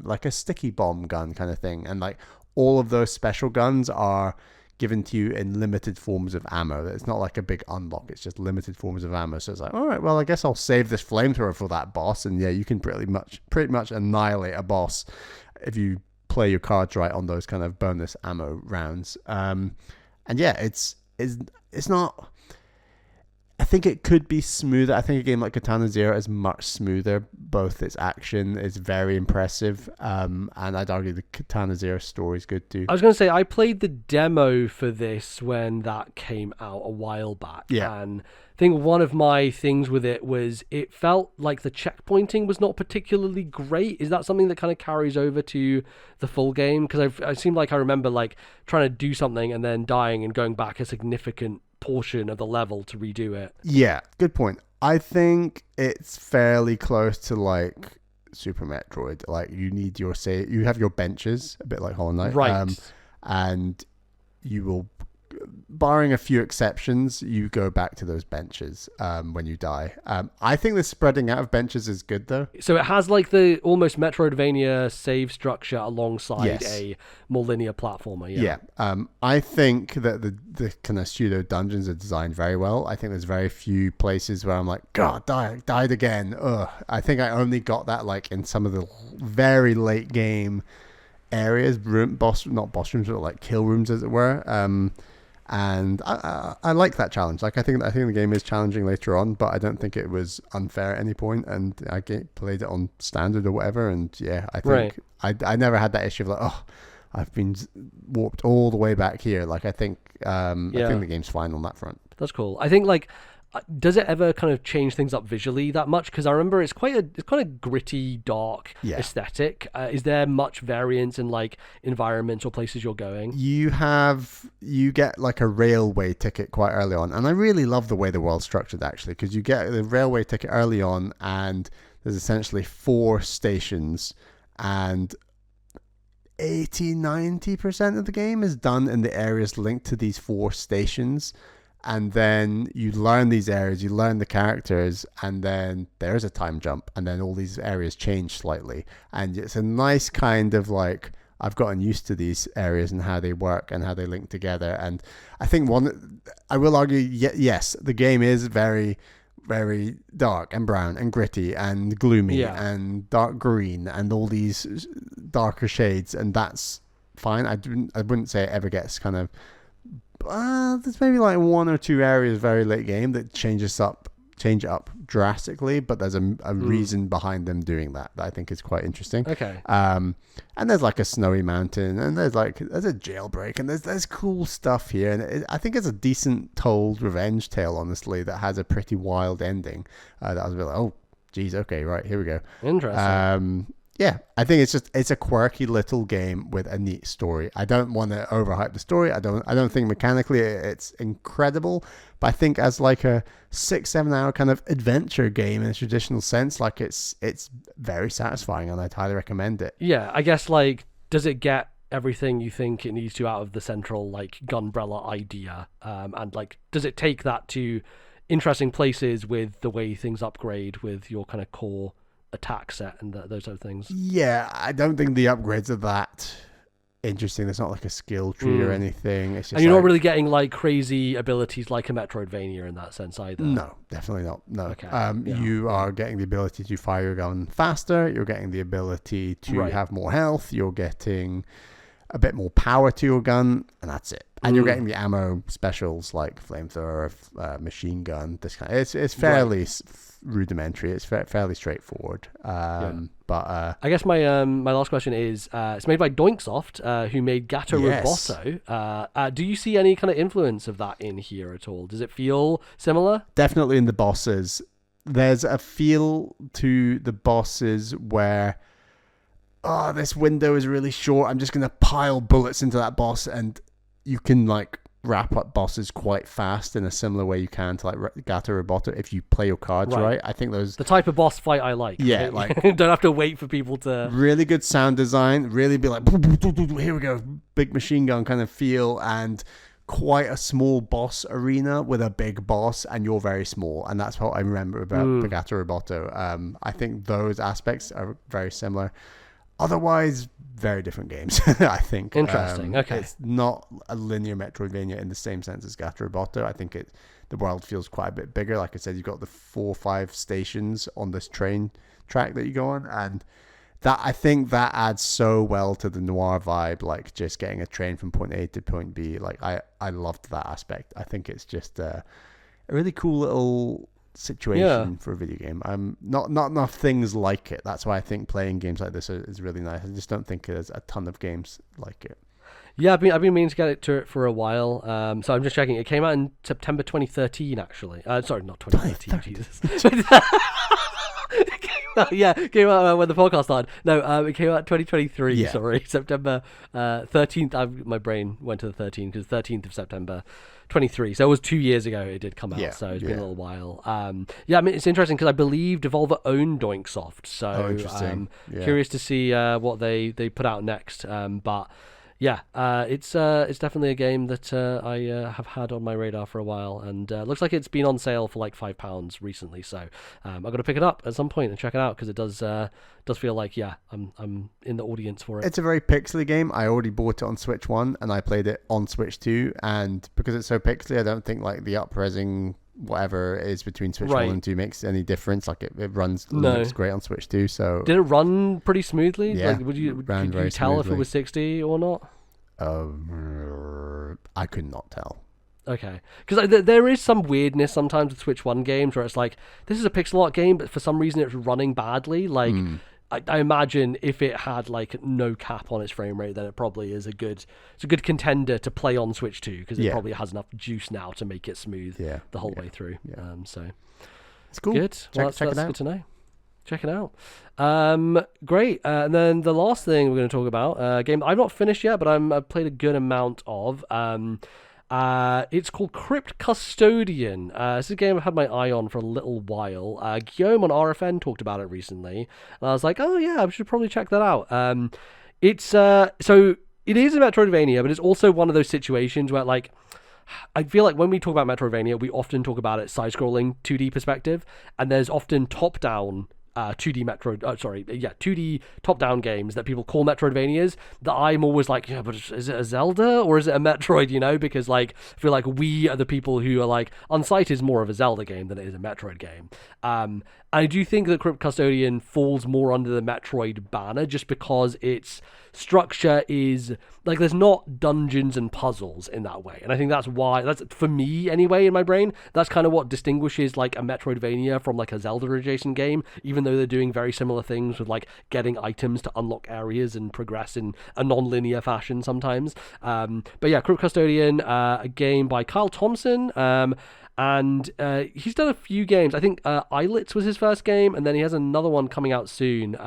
like a sticky bomb gun kind of thing, and like all of those special guns are given to you in limited forms of ammo. It's not like a big unlock, it's just limited forms of ammo. So it's like, all right, well, I guess I'll save this flamethrower for that boss, and yeah, you can pretty much annihilate a boss if you play your cards right on those kind of bonus ammo rounds. And yeah, it's not, I think it could be smoother. I think a game like Katana Zero is much smoother. Both its action is very impressive, and I'd argue the Katana Zero story is good too. I was going to say, I played the demo for this when that came out a while back. Yeah. And I think one of my things with it was it felt like the checkpointing was not particularly great. Is that something that kind of carries over to the full game? Because I seem like I remember like trying to do something and then dying and going back a significant portion of the level to redo it. Yeah, good point. I think it's fairly close to like Super Metroid. Like, you need you have your benches, a bit like Hollow Knight, right? And you will, barring a few exceptions, you go back to those benches when you die. I think the spreading out of benches is good though. So it has like the almost Metroidvania save structure alongside a more linear platformer. Yeah. I think that the kind of pseudo dungeons are designed very well. I think there's very few places where I'm like, God, died again. Ugh. I think I only got that like in some of the very late game areas, not boss rooms, but like kill rooms, as it were. And I like that challenge. Like, I think the game is challenging later on, but I don't think it was unfair at any point. And I played it on standard or whatever. And yeah, I think I never had that issue of like, oh, I've been warped all the way back here. Like, I think the game's fine on that front. That's cool. I think like, does it ever kind of change things up visually that much? Because I remember it's quite a gritty, dark aesthetic. Is there much variance in like environments or places you're going? You get like a railway ticket quite early on, and I really love the way the world's structured actually, because you get the railway ticket early on, and there's essentially 4 stations, and 80-90% of the game is done in the areas linked to these 4 stations. And then you learn these areas, you learn the characters, and then there's a time jump, and then all these areas change slightly. And it's a nice kind of like, I've gotten used to these areas and how they work and how they link together. And I think I will argue, yes, the game is very, very dark and brown and gritty and gloomy and dark green and all these darker shades, and that's fine. I wouldn't say it ever gets kind of, there's maybe like 1 or 2 areas very late game that change it up drastically, but there's a reason behind them doing that I think is quite interesting. Okay. And there's like a snowy mountain, and there's a jailbreak, and there's cool stuff here, and I think it's a decent told revenge tale, honestly, that has a pretty wild ending. That was a bit like, oh geez, okay, right, here we go. Interesting. Yeah, I think it's a quirky little game with a neat story. I don't want to overhype the story. I don't think mechanically it's incredible, but I think as like a 6-7 hour kind of adventure game in a traditional sense, like it's very satisfying, and I'd highly recommend it. Yeah, I guess like, does it get everything you think it needs to out of the central like Gunbrella idea? And like, does it take that to interesting places with the way things upgrade with your kind of core attack set and those sort of things? Yeah, I don't think the upgrades are that interesting. There's not like a skill tree or anything. It's just and you're not really getting like crazy abilities like a Metroidvania in that sense either. No, definitely not. No. Okay. You are getting the ability to fire your gun faster. You're getting the ability to have more health. You're getting a bit more power to your gun, and that's it. And you're getting the ammo specials like flamethrower, machine gun. This kind. It's fairly rudimentary. It's fairly straightforward. But I guess my my last question is, it's made by Doinksoft, who made Gato Roboto. Do you see any kind of influence of that in here at all? Does it feel similar? Definitely in the bosses. There's a feel to the bosses where, oh, this window is really short. I'm just going to pile bullets into that boss, and you can like wrap up bosses quite fast in a similar way you can to like Gato Roboto if you play your cards right. I think those... The type of boss fight I like. Yeah, right? like... Don't have to wait for people to... Really good sound design. Really be like, here we go. Big machine gun kind of feel, and quite a small boss arena with a big boss, and you're very small. And that's what I remember about Gato Roboto. I think those aspects are very similar. Otherwise, very different games, I think. Interesting. Okay. It's not a linear Metroidvania in the same sense as Gato Roboto. I think the world feels quite a bit bigger. Like I said, you've got the 4 or 5 stations on this train track that you go on, and that I think that adds so well to the noir vibe. Like just getting a train from point A to point B. Like I loved that aspect. I think it's just a really cool little situation for a video game. Not enough things like it. That's why I think playing games like this is really nice. I just don't think there's a ton of games like it. Yeah, I've been meaning to get to it for a while. So I'm just checking. It came out in September 2013, actually. Sorry, not 2013. Jesus. It came out when the podcast started. No, it came out 2023. Yeah. Sorry, September 13th. My brain went to the 13th because 13th of September 23. So it was 2 years ago it did come out. Yeah, so it's been a little while. I mean, it's interesting because I believe Devolver owned Doinksoft. So curious to see what they put out next. But yeah, it's definitely a game that I have had on my radar for a while, and looks like it's been on sale for like £5 recently. So I've got to pick it up at some point and check it out because it does feel like I'm in the audience for it. It's a very pixely game. I already bought it on Switch 1 and I played it on Switch 2, and because it's so pixely, I don't think like the up-resing whatever it is between Switch 1 and 2 makes any difference. Like it looks great on Switch 2. So did it run pretty smoothly? Yeah, like, could you tell smoothly. if it was 60 or not? I could not tell. Okay, because there is some weirdness sometimes with Switch 1 games where it's like, this is a pixel art game, but for some reason it's running badly. Like, I imagine if it had like no cap on its frame rate, then it probably is a good contender to play on Switch 2 because it probably has enough juice now to make it smooth the whole way through. Yeah. So it's cool. Good. Check it out. Good to know. Check it out. Great. And then the last thing we're going to talk about, a game I've not finished yet, but I've played a good amount of. It's called Crypt Custodian. This is a game I've had my eye on for a little while. Guillaume on RFN talked about it recently, and I was like, oh yeah, I should probably check that out. It's so it is a Metroidvania, but it's also one of those situations where like, I feel like when we talk about Metroidvania, we often talk about it side-scrolling 2D perspective, and there's often top-down 2D 2D top-down games that people call Metroidvanias that I'm always like, yeah, but is it a Zelda or is it a Metroid, you know? Because like, I feel like we are the people who are like, Unsight is more of a Zelda game than it is a Metroid game. I do think that Crypt Custodian falls more under the Metroid banner just because its structure is like, there's not dungeons and puzzles in that way, and I think that's for me anyway in my brain, that's kind of what distinguishes like a Metroidvania from like a Zelda adjacent game, even though they're doing very similar things with like getting items to unlock areas and progress in a non-linear fashion sometimes. But yeah, Crypt Custodian, a game by Kyle Thompson, and he's done a few games. I think Islets was his first game, and then he has another one coming out soon.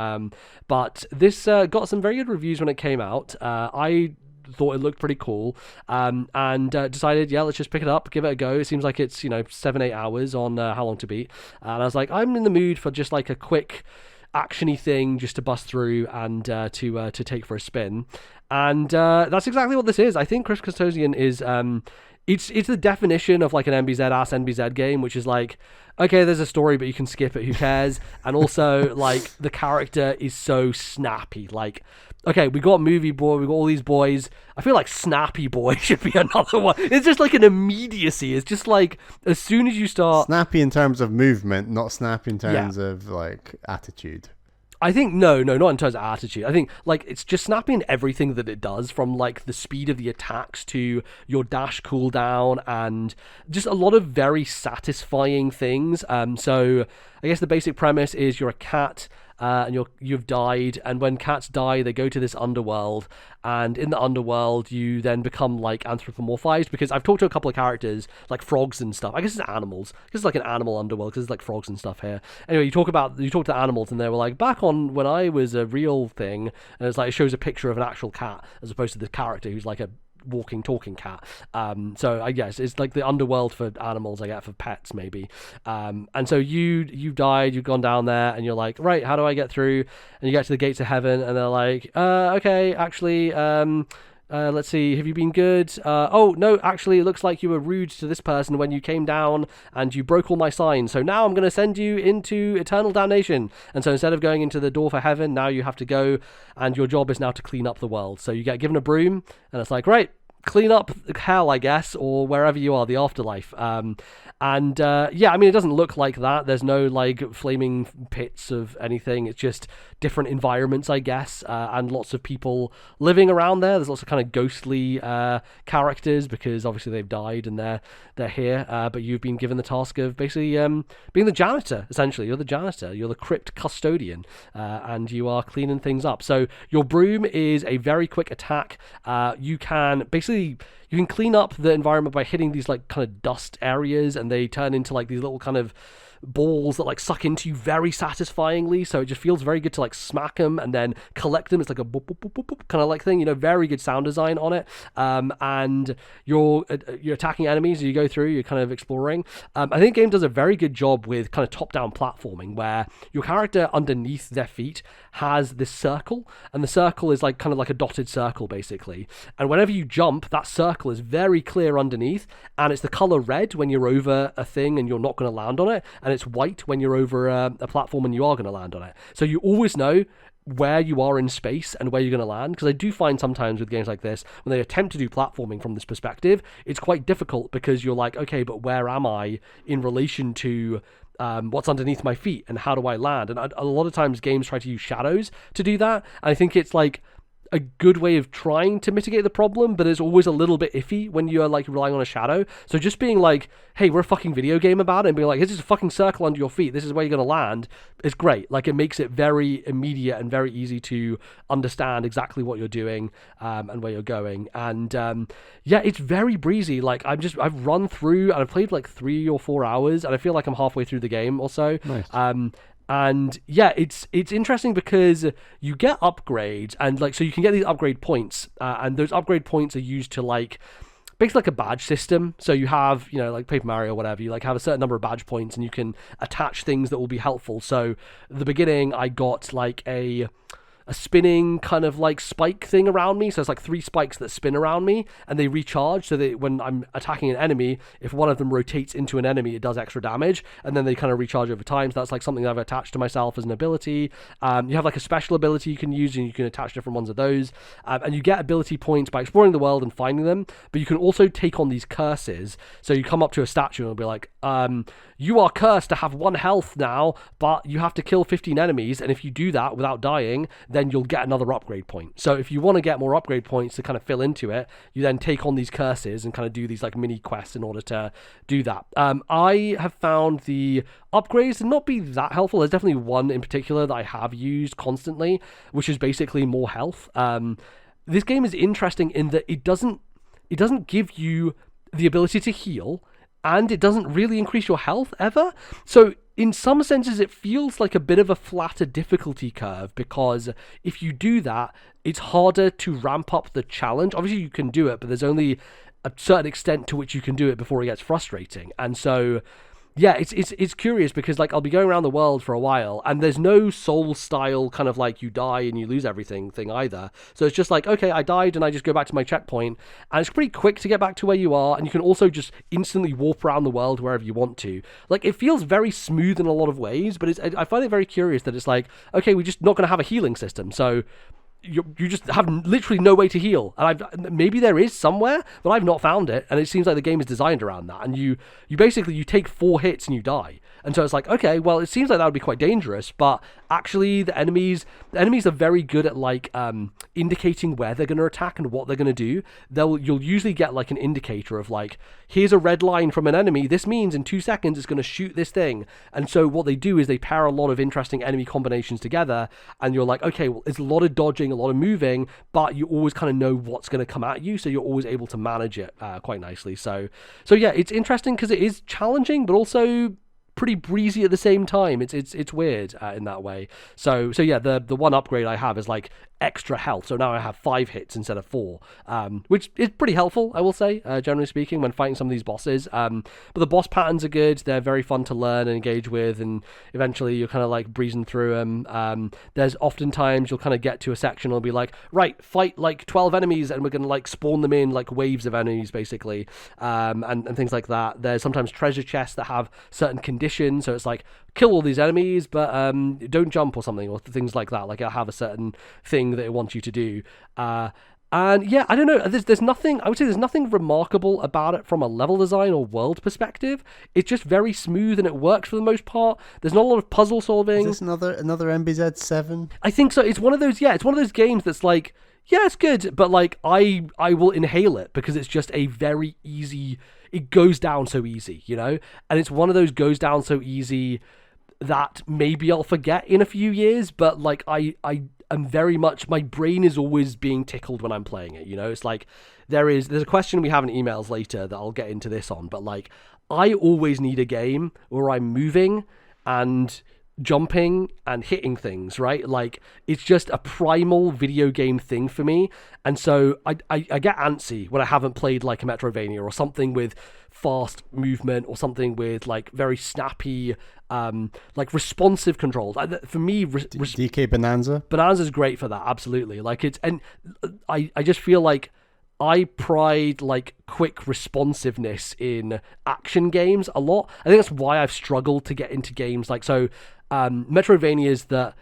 But this got some very good reviews when it came out. I thought it looked pretty cool, and decided, let's just pick it up, give it a go. It seems like it's 7-8 hours on How Long to Beat, and I was like, I'm in the mood for just like a quick actiony thing just to bust through and to take for a spin. And that's exactly what this is. I think Crypt Custodian is it's the definition of like an NBZ game, which is like, okay, there's a story, but you can skip it, who cares? And also like the character is so snappy. Like okay, we got Movie Boy, we got all these boys. I feel like Snappy Boy should be another one. It's just like an immediacy. It's just like as soon as you start... Snappy in terms of movement, not snappy in terms of like attitude. I think no, not in terms of attitude. I think like it's just snappy in everything that it does, from like the speed of the attacks to your dash cooldown, and just a lot of very satisfying things. So I guess the basic premise is you're a cat. And you've died, and when cats die, they go to this underworld, and in the underworld, you then become like anthropomorphized, because I've talked to a couple of characters, like frogs and stuff. I guess it's animals. This is like an animal underworld, because it's like frogs and stuff here. Anyway, you talk to animals, and they were like, back on when I was a real thing, and it's like it shows a picture of an actual cat, as opposed to the character who's like a walking talking cat. So I guess it's like the underworld for animals, I get, for pets maybe. And so you've died, you've gone down there, and you're like, right, how do I get through? And you get to the gates of heaven, and they're like, okay, actually, let's see, have you been good? Oh, no, actually, it looks like you were rude to this person when you came down and you broke all my signs. So now I'm going to send you into eternal damnation. And so instead of going into the door for heaven, now you have to go, and your job is now to clean up the world. So you get given a broom, and it's like, right, clean up hell, I guess, or wherever you are, the afterlife. Yeah, I mean, it doesn't look like that. There's no like flaming pits of anything. It's just different environments, I guess, and lots of people living around there. There's lots of kind of ghostly characters, because obviously they've died and they're here. But you've been given the task of basically being the janitor. Essentially, you're the janitor. You're the Crypt Custodian, and you are cleaning things up. So your broom is a very quick attack. You can clean up the environment by hitting these like kind of dust areas, and they turn into like these little kind of balls that like suck into you very satisfyingly. So it just feels very good to like smack them and then collect them. It's like a boop, boop, boop, boop, boop kind of like thing, very good sound design on it. And you're attacking enemies as you go through, you're kind of exploring. I think the game does a very good job with kind of top-down platforming, where your character underneath their feet has this circle, and the circle is like kind of like a dotted circle basically. And whenever you jump, that circle is very clear underneath, and it's the color red when you're over a thing and you're not going to land on it, and it's white when you're over a platform and you are going to land on it. So you always know where you are in space and where you're going to land, because I do find sometimes with games like this, when they attempt to do platforming from this perspective, it's quite difficult, because you're like, okay, but where am I in relation to what's underneath my feet, and how do I land? And a lot of times games try to use shadows to do that, and I think it's like a good way of trying to mitigate the problem, but it's always a little bit iffy when you're like relying on a shadow. So just being like, hey, we're a fucking video game about it, and being like, here's just a fucking circle under your feet, this is where you're going to land, is great. Like, it makes it very immediate and very easy to understand exactly what you're doing and where you're going. And yeah, it's very breezy. Like, I've run through and I've played like 3 or 4 hours, and I feel like I'm halfway through the game or so. Nice. And yeah, it's interesting because you get upgrades, and like, so you can get these upgrade points, and those upgrade points are used to like basically like a badge system. So you have, like Paper Mario or whatever, you like have a certain number of badge points, and you can attach things that will be helpful. So at the beginning, I got like a spinning kind of like spike thing around me. So it's like 3 spikes that spin around me, and they recharge, so that when I'm attacking an enemy, if one of them rotates into an enemy, it does extra damage, and then they kind of recharge over time. So that's like something that I've attached to myself as an ability. You have like a special ability you can use, and you can attach different ones of those, and you get ability points by exploring the world and finding them. But you can also take on these curses. So you come up to a statue and it'll be like, you are cursed to have 1 health now, but you have to kill 15 enemies, and if you do that without dying, then you'll get another upgrade point. So if you want to get more upgrade points to kind of fill into it, you then take on these curses and kind of do these like mini quests in order to do that. I have found the upgrades to not be that helpful. There's definitely one in particular that I have used constantly, which is basically more health. This game is interesting in that it doesn't give you the ability to heal, and it doesn't really increase your health ever. So in some senses, it feels like a bit of a flatter difficulty curve, because if you do that, it's harder to ramp up the challenge. Obviously, you can do it, but there's only a certain extent to which you can do it before it gets frustrating. And so, yeah, it's curious, because like I'll be going around the world for a while, and there's no soul style kind of like you die and you lose everything thing either. So it's just like, okay, I died and I just go back to my checkpoint, and it's pretty quick to get back to where you are, and you can also just instantly warp around the world wherever you want to. Like, it feels very smooth in a lot of ways, but I find it very curious that it's like, okay, we're just not going to have a healing system, so you just have literally no way to heal. And maybe there is somewhere, but I've not found it. And it seems like the game is designed around that. And you basically, you take 4 hits and you die. And so it's like, okay, well, it seems like that would be quite dangerous, but actually the enemies are very good at like indicating where they're going to attack and what they're going to do. You'll usually get like an indicator of like, here's a red line from an enemy. This means in 2 seconds it's going to shoot this thing. And so what they do is they pair a lot of interesting enemy combinations together, and you're like, okay, well, it's a lot of dodging, a lot of moving, but you always kind of know what's going to come at you, so you're always able to manage it quite nicely. So yeah, it's interesting because it is challenging, but also pretty breezy at the same time. It's weird in that way. So yeah, the one upgrade I have is like extra health, so now I have 5 hits instead of 4, which is pretty helpful, I will say, generally speaking, when fighting some of these bosses. But the boss patterns are good. They're very fun to learn and engage with, and eventually you're kind of like breezing through them. There's oftentimes you'll kind of get to a section and it'll be like, right, fight like 12 enemies, and we're going to like spawn them in like waves of enemies, basically, and things like that. There's sometimes treasure chests that have certain conditions, so it's like, kill all these enemies, but don't jump or something, or things like that. Like, it'll have a certain thing that it wants you to do. And yeah, I don't know. There's nothing. I would say there's nothing remarkable about it from a level design or world perspective. It's just very smooth and it works for the most part. There's not a lot of puzzle solving. Is this another MBZ 7? I think so. It's one of those. Yeah, it's one of those games that's like, yeah, it's good, but like I will inhale it because it's just a very easy. It goes down so easy, you know, and it's one of those goes down so easy that maybe I'll forget in a few years, but like I am very much, my brain is always being tickled when I'm playing it, you know. It's like there's a question we have in emails later that I'll get into this on, but like I always need a game where I'm moving and jumping and hitting things, right? Like it's just a primal video game thing for me, and so I get antsy when I haven't played like a Metroidvania or something with fast movement or something with like very snappy like responsive controls. For me, DK Bonanza's great for that, absolutely. Like it's, and I just feel like I pride like quick responsiveness in action games a lot. I think that's why I've struggled to get into games like, so Metroidvanias that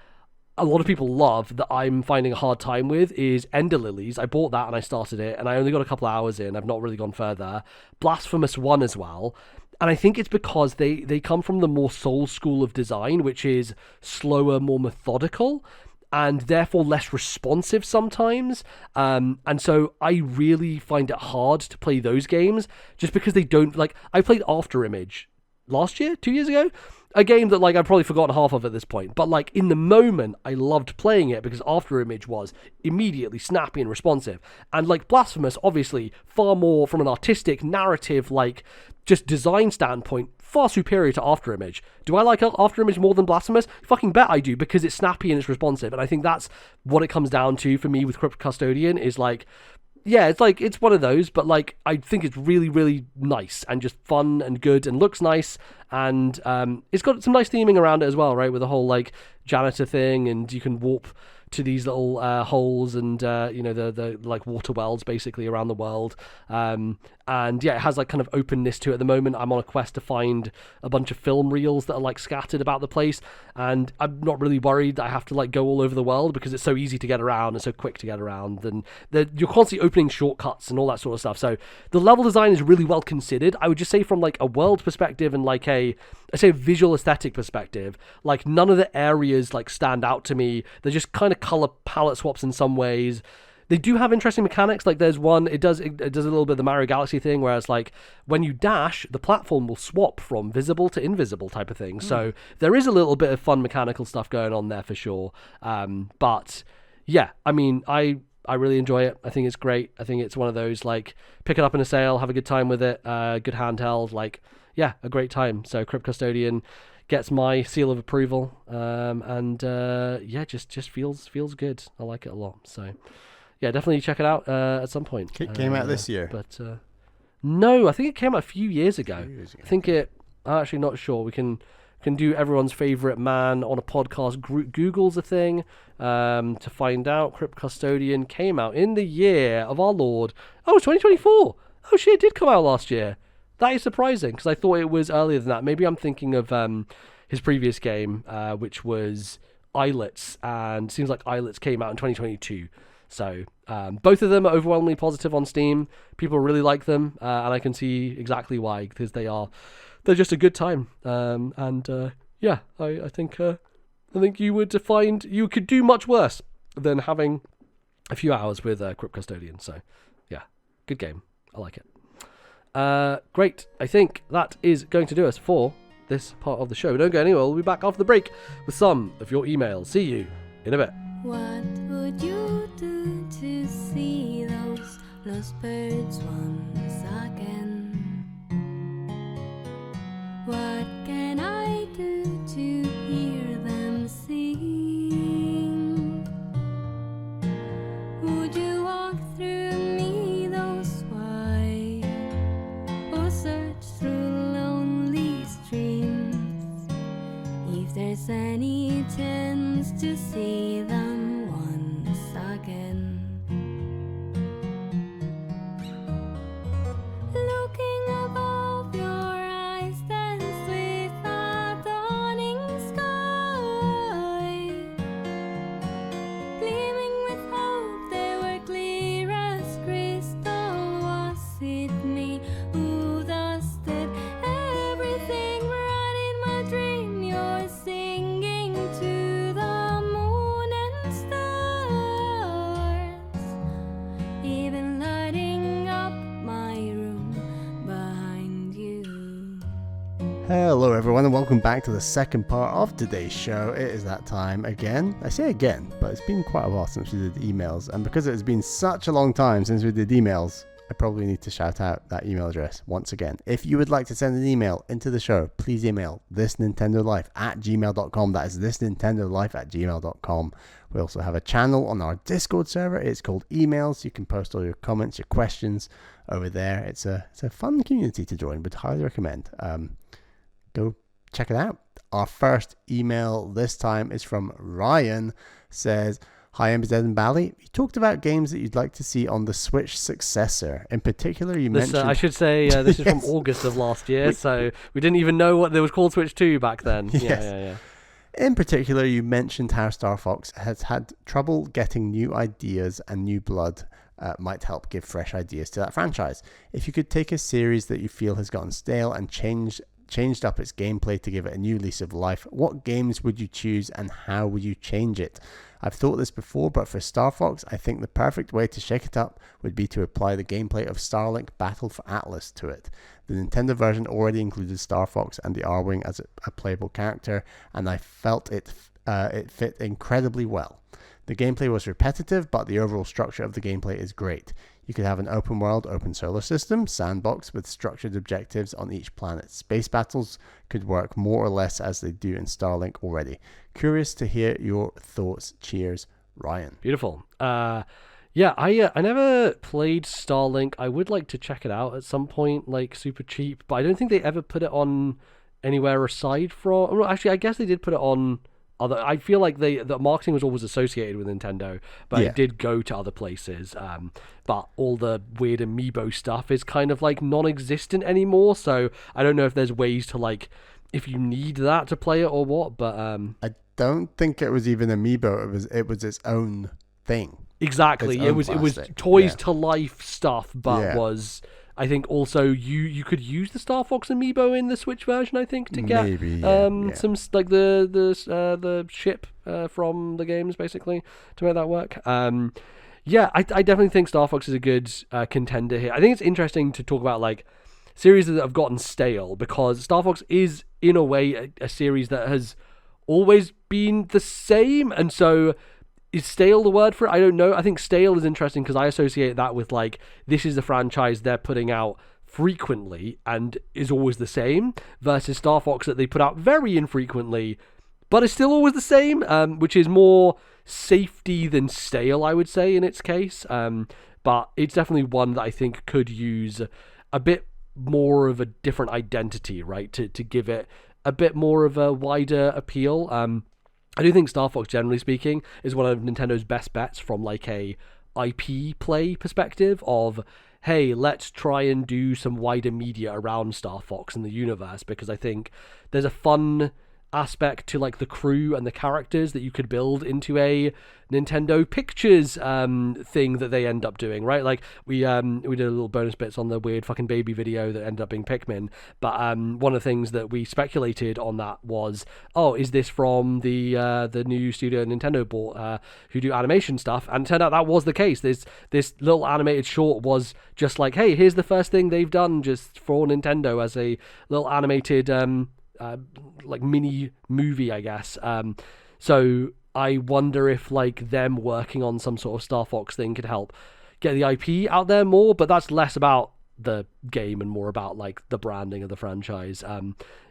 a lot of people love that I'm finding a hard time with is Ender Lilies. I bought that and I started it and I only got a couple hours in. I've not really gone further. Blasphemous 1 as well. And I think it's because they come from the more Souls school of design, which is slower, more methodical, and therefore less responsive sometimes. And so I really find it hard to play those games just because they don't, like, I played After Image last year, 2 years ago, a game that like I've probably forgotten half of at this point, but like in the moment I loved playing it because After Image was immediately snappy and responsive, and like Blasphemous, obviously far more from an artistic narrative, like just design standpoint, far superior to After Image. Do I like After Image more than Blasphemous? Fucking bet I do, because it's snappy and it's responsive, and I think that's what it comes down to for me with Crypt Custodian is like, yeah, it's like, it's one of those, but like I think it's really, really nice and just fun and good and looks nice, and it's got some nice theming around it as well, right, with the whole like janitor thing, and you can warp to these little holes and you know, the like water wells basically around the world, and yeah, it has like kind of openness to it. At the moment I'm on a quest to find a bunch of film reels that are like scattered about the place, and I'm not really worried that I have to like go all over the world because it's so easy to get around and so quick to get around, and you're constantly opening shortcuts and all that sort of stuff. So the level design is really well considered. I would just say from like a world perspective and like a visual aesthetic perspective, like none of the areas like stand out to me. They're just kind of color palette swaps in some ways. They do have interesting mechanics. Like there's one, it does a little bit of the Mario Galaxy thing, where it's like when you dash, the platform will swap from visible to invisible type of thing. So there is a little bit of fun mechanical stuff going on there for sure. But yeah, I mean, I really enjoy it. I think it's great. I think it's one of those like pick it up in a sale, have a good time with it, good handheld, like yeah, a great time. So Crypt Custodian gets my seal of approval, and yeah, just feels good. I like it a lot. So yeah, definitely check it out at some point. It came out this year, but no, I think it came out a few years ago. I think I'm actually not sure. We can do everyone's favorite man on a podcast. Google's a thing to find out. Crypt Custodian came out in the year of our Lord. Oh, 2024. Oh shit, it did come out last year. That is surprising because I thought it was earlier than that. Maybe I'm thinking of his previous game, which was Islets, and it seems like Islets came out in 2022. So both of them are overwhelmingly positive on Steam. People really like them, and I can see exactly why, because they're just a good time. I think you would find you could do much worse than having a few hours with Crypt Custodian. So yeah, good game. I like it. Great. I think that is going to do us for this part of the show. Don't go anywhere. We'll be back after the break with some of your emails. See you in a bit. What would you do to see those lost birds once again? What can I do to hear them sing? Would you walk through meadows wide, or search through lonely streams, if there's any chance to see them once again? Looking above, your eyes dance with a dawning sky, gleaming with hope. They were clear as crystal. Was it me who dusted everything right in my dream? You're singing to the moon and stars, even lighting up my room behind you. Hello everyone and welcome back to the second part of today's show. It is that time again. I say again, but it's been quite a while since we did emails, and because it has been such a long time since we did emails, I probably need to shout out that email address once again. If you would like to send an email into the show, please email ThisNintendoLife@gmail.com. That is ThisNintendoLife@gmail.com. We also have a channel on our Discord server. It's called Emails. You can post all your comments, your questions over there. It's a fun community to join. Would highly recommend. Go check it out. Our first email this time is from Ryan. Says, "Hi, MZ and Bally. You talked about games that you'd like to see on the Switch successor. In particular, you mentioned..." I should say this is Yes. from August of last year, so we didn't even know what there was called Switch 2 back then. Yes. Yeah. In particular, you mentioned how Star Fox has had trouble getting new ideas, and New Blood might help give fresh ideas to that franchise. If you could take a series that you feel has gotten stale and changed up its gameplay to give it a new lease of life, what games would you choose and how would you change it? I've thought this before, but for Star Fox, I think the perfect way to shake it up would be to apply the gameplay of Starlink Battle for Atlas to it. The Nintendo version already included Star Fox and the R-Wing as a playable character, and I felt it fit incredibly well. The gameplay was repetitive, but the overall structure of the gameplay is great. You could have an open world, open solar system, sandbox with structured objectives on each planet. Space battles could work more or less as they do in Starlink already. Curious to hear your thoughts. Cheers, Ryan. Beautiful. I never played Starlink. I would like to check it out at some point, like super cheap, but I don't think they ever put it on anywhere aside from... Well, actually, I guess they did put it on... I feel like the marketing was always associated with Nintendo, but it did go to other places. But all the weird amiibo stuff is kind of like non-existent anymore. So I don't know if there's ways to like, if you need that to play it or what. But I don't think it was even amiibo. It was its own thing. Exactly. It was toys to life stuff, but was. I think also you could use the Star Fox amiibo in the Switch version, I think, to get some like the ship from the games basically to make that work. I definitely think Star Fox is a good contender here. I think it's interesting to talk about like series that have gotten stale, because Star Fox is in a way a series that has always been the same, and so is stale the word for it? I don't know. I think stale is interesting because I associate that with like, this is a franchise they're putting out frequently and is always the same, versus Star Fox that they put out very infrequently but is still always the same, which is more safety than stale, I would say, in its case. But it's definitely one that I think could use a bit more of a different identity, right, to give it a bit more of a wider appeal. I do think Star Fox, generally speaking, is one of Nintendo's best bets from like a IP play perspective of, hey, let's try and do some wider media around Star Fox in the universe, because I think there's a fun aspect to like the crew and the characters that you could build into a Nintendo Pictures thing that they end up doing, right? Like we did a little bonus bits on the weird fucking baby video that ended up being Pikmin, but one of the things that we speculated on that was, oh, is this from the new studio Nintendo bought who do animation stuff? And it turned out that was the case. This little animated short was just like, hey, here's the first thing they've done just for Nintendo as a little animated like mini movie, I guess. So I wonder if like them working on some sort of Star Fox thing could help get the IP out there more, but that's less about the game and more about like the branding of the franchise.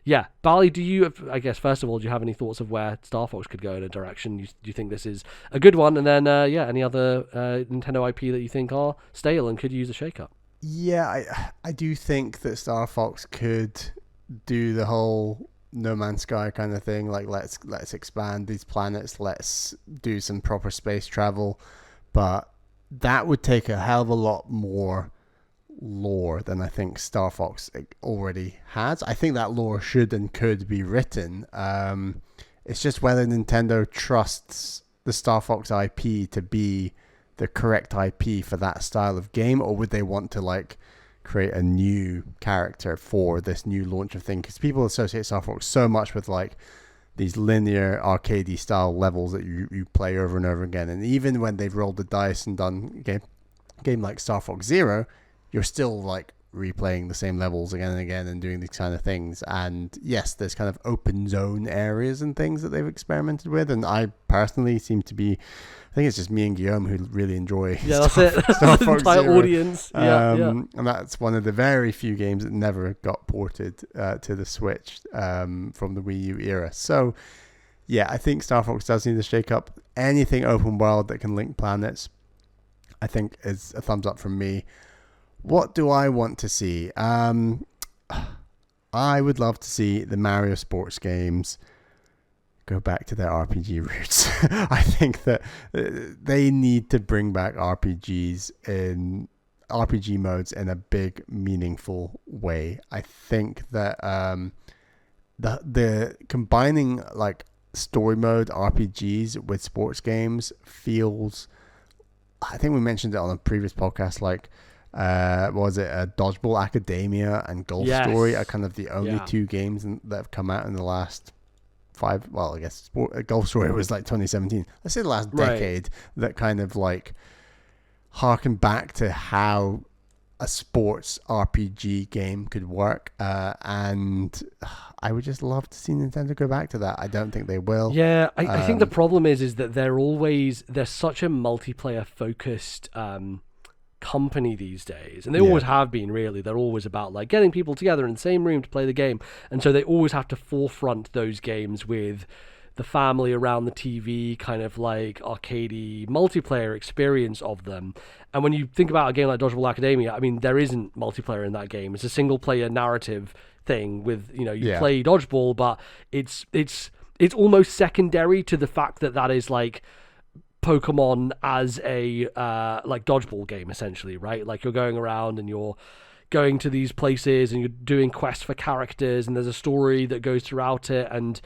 Yeah, Bally, do you, I guess first of all, do you have any thoughts of where Star Fox could go in a direction? Do you think this is a good one? And then yeah, any other Nintendo IP that you think are stale and could use a shake-up? Yeah, I do think that Star Fox could do the whole No Man's Sky kind of thing, like let's expand these planets, let's do some proper space travel, but that would take a hell of a lot more lore than I think Star Fox already has. I think that lore should and could be written. It's just whether Nintendo trusts the Star Fox IP to be the correct IP for that style of game, or would they want to like create a new character for this new launch of thing? Because people associate Star Fox so much with like these linear arcadey style levels that you play over and over again, and even when they've rolled the dice and done a game like Star Fox Zero, you're still like replaying the same levels again and again and doing these kind of things. And yes, there's kind of open zone areas and things that they've experimented with, and I personally seem to be, I think it's just me and Guillaume who really enjoy that's it. Star the Fox entire Zero. audience. And that's one of the very few games that never got ported to the Switch from the Wii U era. So yeah, I think Star Fox does need to shake up. Anything open world that can link planets, I think is a thumbs up from me. What do I want to see? I would love to see the Mario sports games go back to their RPG roots. I think that they need to bring back RPG modes in a big, meaningful way. I think that the combining like story mode RPGs with sports games feels, I think we mentioned it on a previous podcast, like was it Dodgeball Academia and Golf Story are kind of the only two games that have come out in the last 5, well, I guess Golf Story was like 2017, let's say the last decade, that kind of like harken back to how a sports RPG game could work, and I would just love to see Nintendo go back to that. I don't think they will. Yeah, I think the problem is that they're such a multiplayer focused company these days, and they always have been. Really, they're always about like getting people together in the same room to play the game, and so they always have to forefront those games with the family around the TV kind of like arcadey multiplayer experience of them. And when you think about a game like Dodgeball Academia, I mean, there isn't multiplayer in that game. It's a single player narrative thing with, you know, you play dodgeball, but it's almost secondary to the fact that is like Pokemon as a like dodgeball game, essentially, right? Like you're going around and you're going to these places and you're doing quests for characters, and there's a story that goes throughout it, and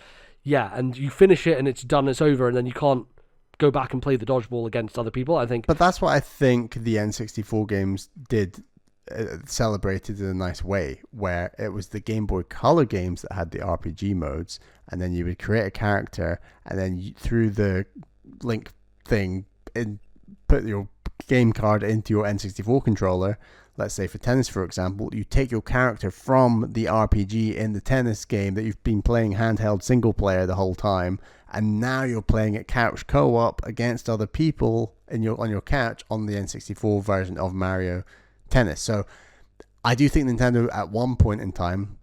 and you finish it and it's done, it's over, and then you can't go back and play the dodgeball against other people, I think. But that's what I think the N64 games did, celebrated in a nice way, where it was the Game Boy Color games that had the RPG modes, and then you would create a character, and then through the link thing, put your game card into your N64 controller. Let's say for tennis, for example, you take your character from the RPG in the tennis game that you've been playing handheld single player the whole time, and now you're playing it couch co-op against other people on your couch on the N64 version of Mario Tennis. So I do think Nintendo at one point in time,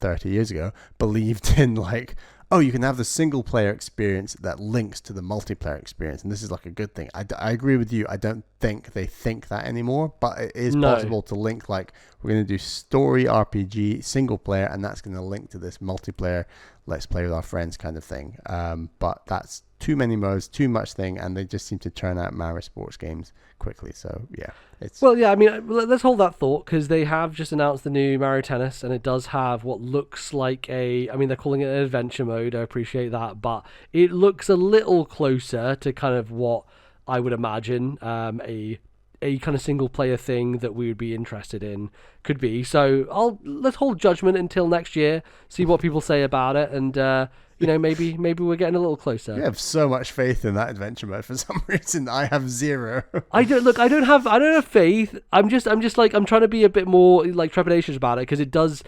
30 years ago, believed in like, oh, you can have the single player experience that links to the multiplayer experience, and this is like a good thing. I agree with you. I don't think they think that anymore, but it is possible to link, like, we're going to do story RPG single player, and that's going to link to this multiplayer let's play with our friends kind of thing. But that's too many modes, too much thing, and they just seem to turn out Mario sports games quickly. So yeah, well, yeah. I mean, let's hold that thought, because they have just announced the new Mario Tennis, and it does have what looks like I mean, they're calling it an adventure mode. I appreciate that, but it looks a little closer to kind of what I would imagine a kind of single player thing that we would be interested in could be. So let's hold judgment until next year, see what people say about it, and maybe we're getting a little closer. You have so much faith in that adventure mode for some reason. I have zero. I don't have faith. I'm trying to be a bit more like trepidatious about it, because it does.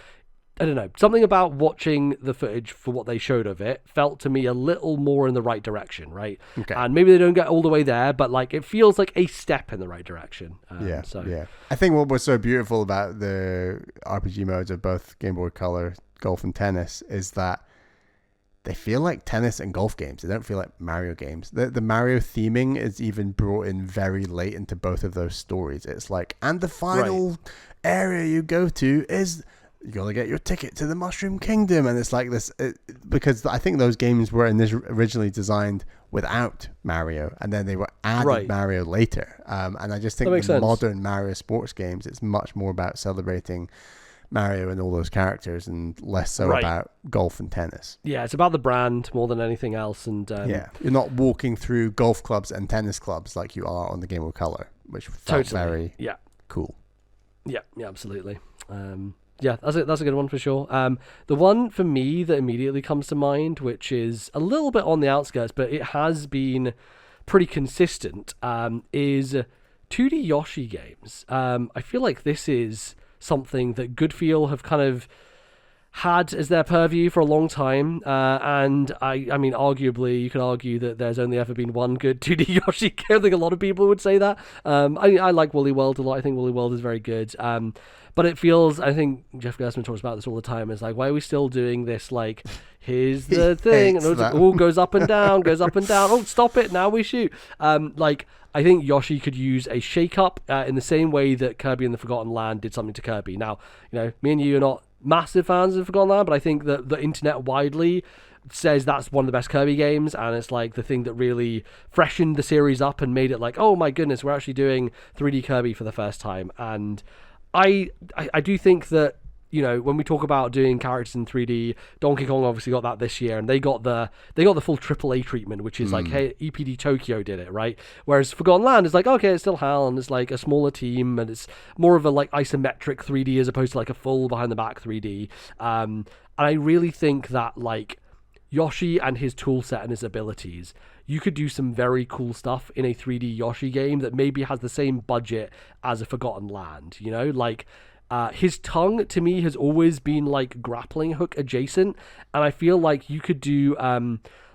I don't know, something about watching the footage for what they showed of it felt to me a little more in the right direction, right? Okay. And maybe they don't get all the way there, but like it feels like a step in the right direction. Yeah. I think what was so beautiful about the RPG modes of both Game Boy Color, Golf, and Tennis is that they feel like tennis and golf games. They don't feel like Mario games. The Mario theming is even brought in very late into both of those stories. It's like, and the final area you go to is... you gotta get your ticket to the Mushroom Kingdom, and it's like this because I think those games were originally designed without Mario, and then they were added Mario later. And I just think the modern Mario sports games, it's much more about celebrating Mario and all those characters, and less so about golf and tennis. Yeah, it's about the brand more than anything else. And you're not walking through golf clubs and tennis clubs like you are on the Game Boy Color, which felt very cool. Yeah, absolutely. Yeah, that's a good one for sure. The one for me that immediately comes to mind, which is a little bit on the outskirts, but it has been pretty consistent, is 2D Yoshi games. I feel like this is something that Goodfeel have kind of had as their purview for a long time, and I mean, arguably, you could argue that there's only ever been one good 2D Yoshi game. I think a lot of people would say that. I like Woolly World a lot. I think Woolly World is very good. But it feels, I think Jeff Gerstmann talks about this all the time, it's like, why are we still doing this, like, here's the thing, and it goes up and down, oh, stop it, now we shoot. I think Yoshi could use a shake-up in the same way that Kirby and the Forgotten Land did something to Kirby. Now, me and you are not massive fans of Forgotten Land, but I think that the internet widely says that's one of the best Kirby games, and it's like the thing that really freshened the series up and made it like, oh my goodness, we're actually doing 3D Kirby for the first time. And I do think that, when we talk about doing characters in 3D, Donkey Kong obviously got that this year, and they got the full AAA treatment, which is like, hey, EPD Tokyo did it, right? Whereas Forgotten Land is like, okay, it's still HAL, and it's like a smaller team, and it's more of a like isometric 3D as opposed to like a full behind the back 3D. And I really think that like Yoshi and his tool set and his abilities, you could do some very cool stuff in a 3D Yoshi game that maybe has the same budget as a Forgotten Land, his tongue to me has always been like grappling hook adjacent, and I feel like you could do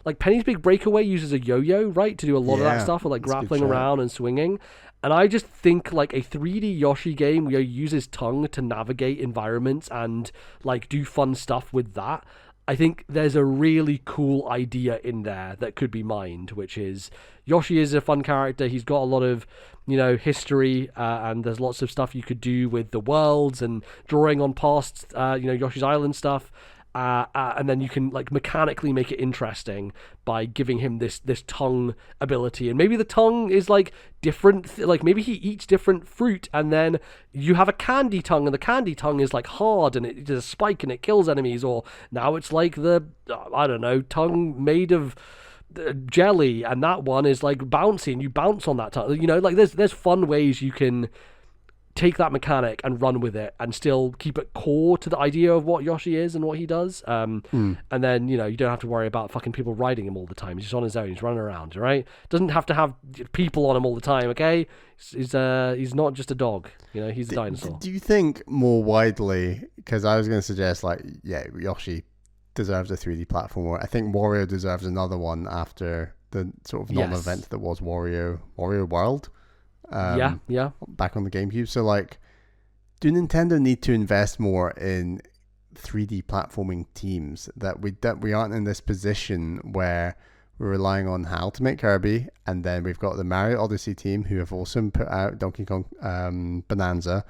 like Penny's Big Breakaway uses a yo-yo, right, to do a lot of that stuff with like grappling around and swinging. And I just think like a 3D Yoshi game where you use his tongue to navigate environments and like do fun stuff with that, I think there's a really cool idea in there that could be mined, which is Yoshi is a fun character. He's got a lot of, history, and there's lots of stuff you could do with the worlds and drawing on past, Yoshi's Island stuff. And then you can like mechanically make it interesting by giving him this tongue ability, and maybe the tongue is like different, like maybe he eats different fruit, and then you have a candy tongue, and the candy tongue is like hard and it does a spike and it kills enemies, or now it's like the tongue made of jelly, and that one is like bouncy and you bounce on that tongue. Like there's fun ways you can take that mechanic and run with it and still keep it core to the idea of what Yoshi is and what he does. And then, you don't have to worry about fucking people riding him all the time. He's just on his own. He's running around, right? Doesn't have to have people on him all the time, okay? He's not just a dog. He's a dinosaur. Do you think more widely, because I was going to suggest Yoshi deserves a 3D platformer. I think Wario deserves another one after the sort of non-event that was Wario World. Back on the GameCube. So like, do Nintendo need to invest more in 3D platforming teams, that we aren't in this position where we're relying on HAL to make Kirby, and then we've got the Mario Odyssey team who have also put out Donkey Kong Bonanza,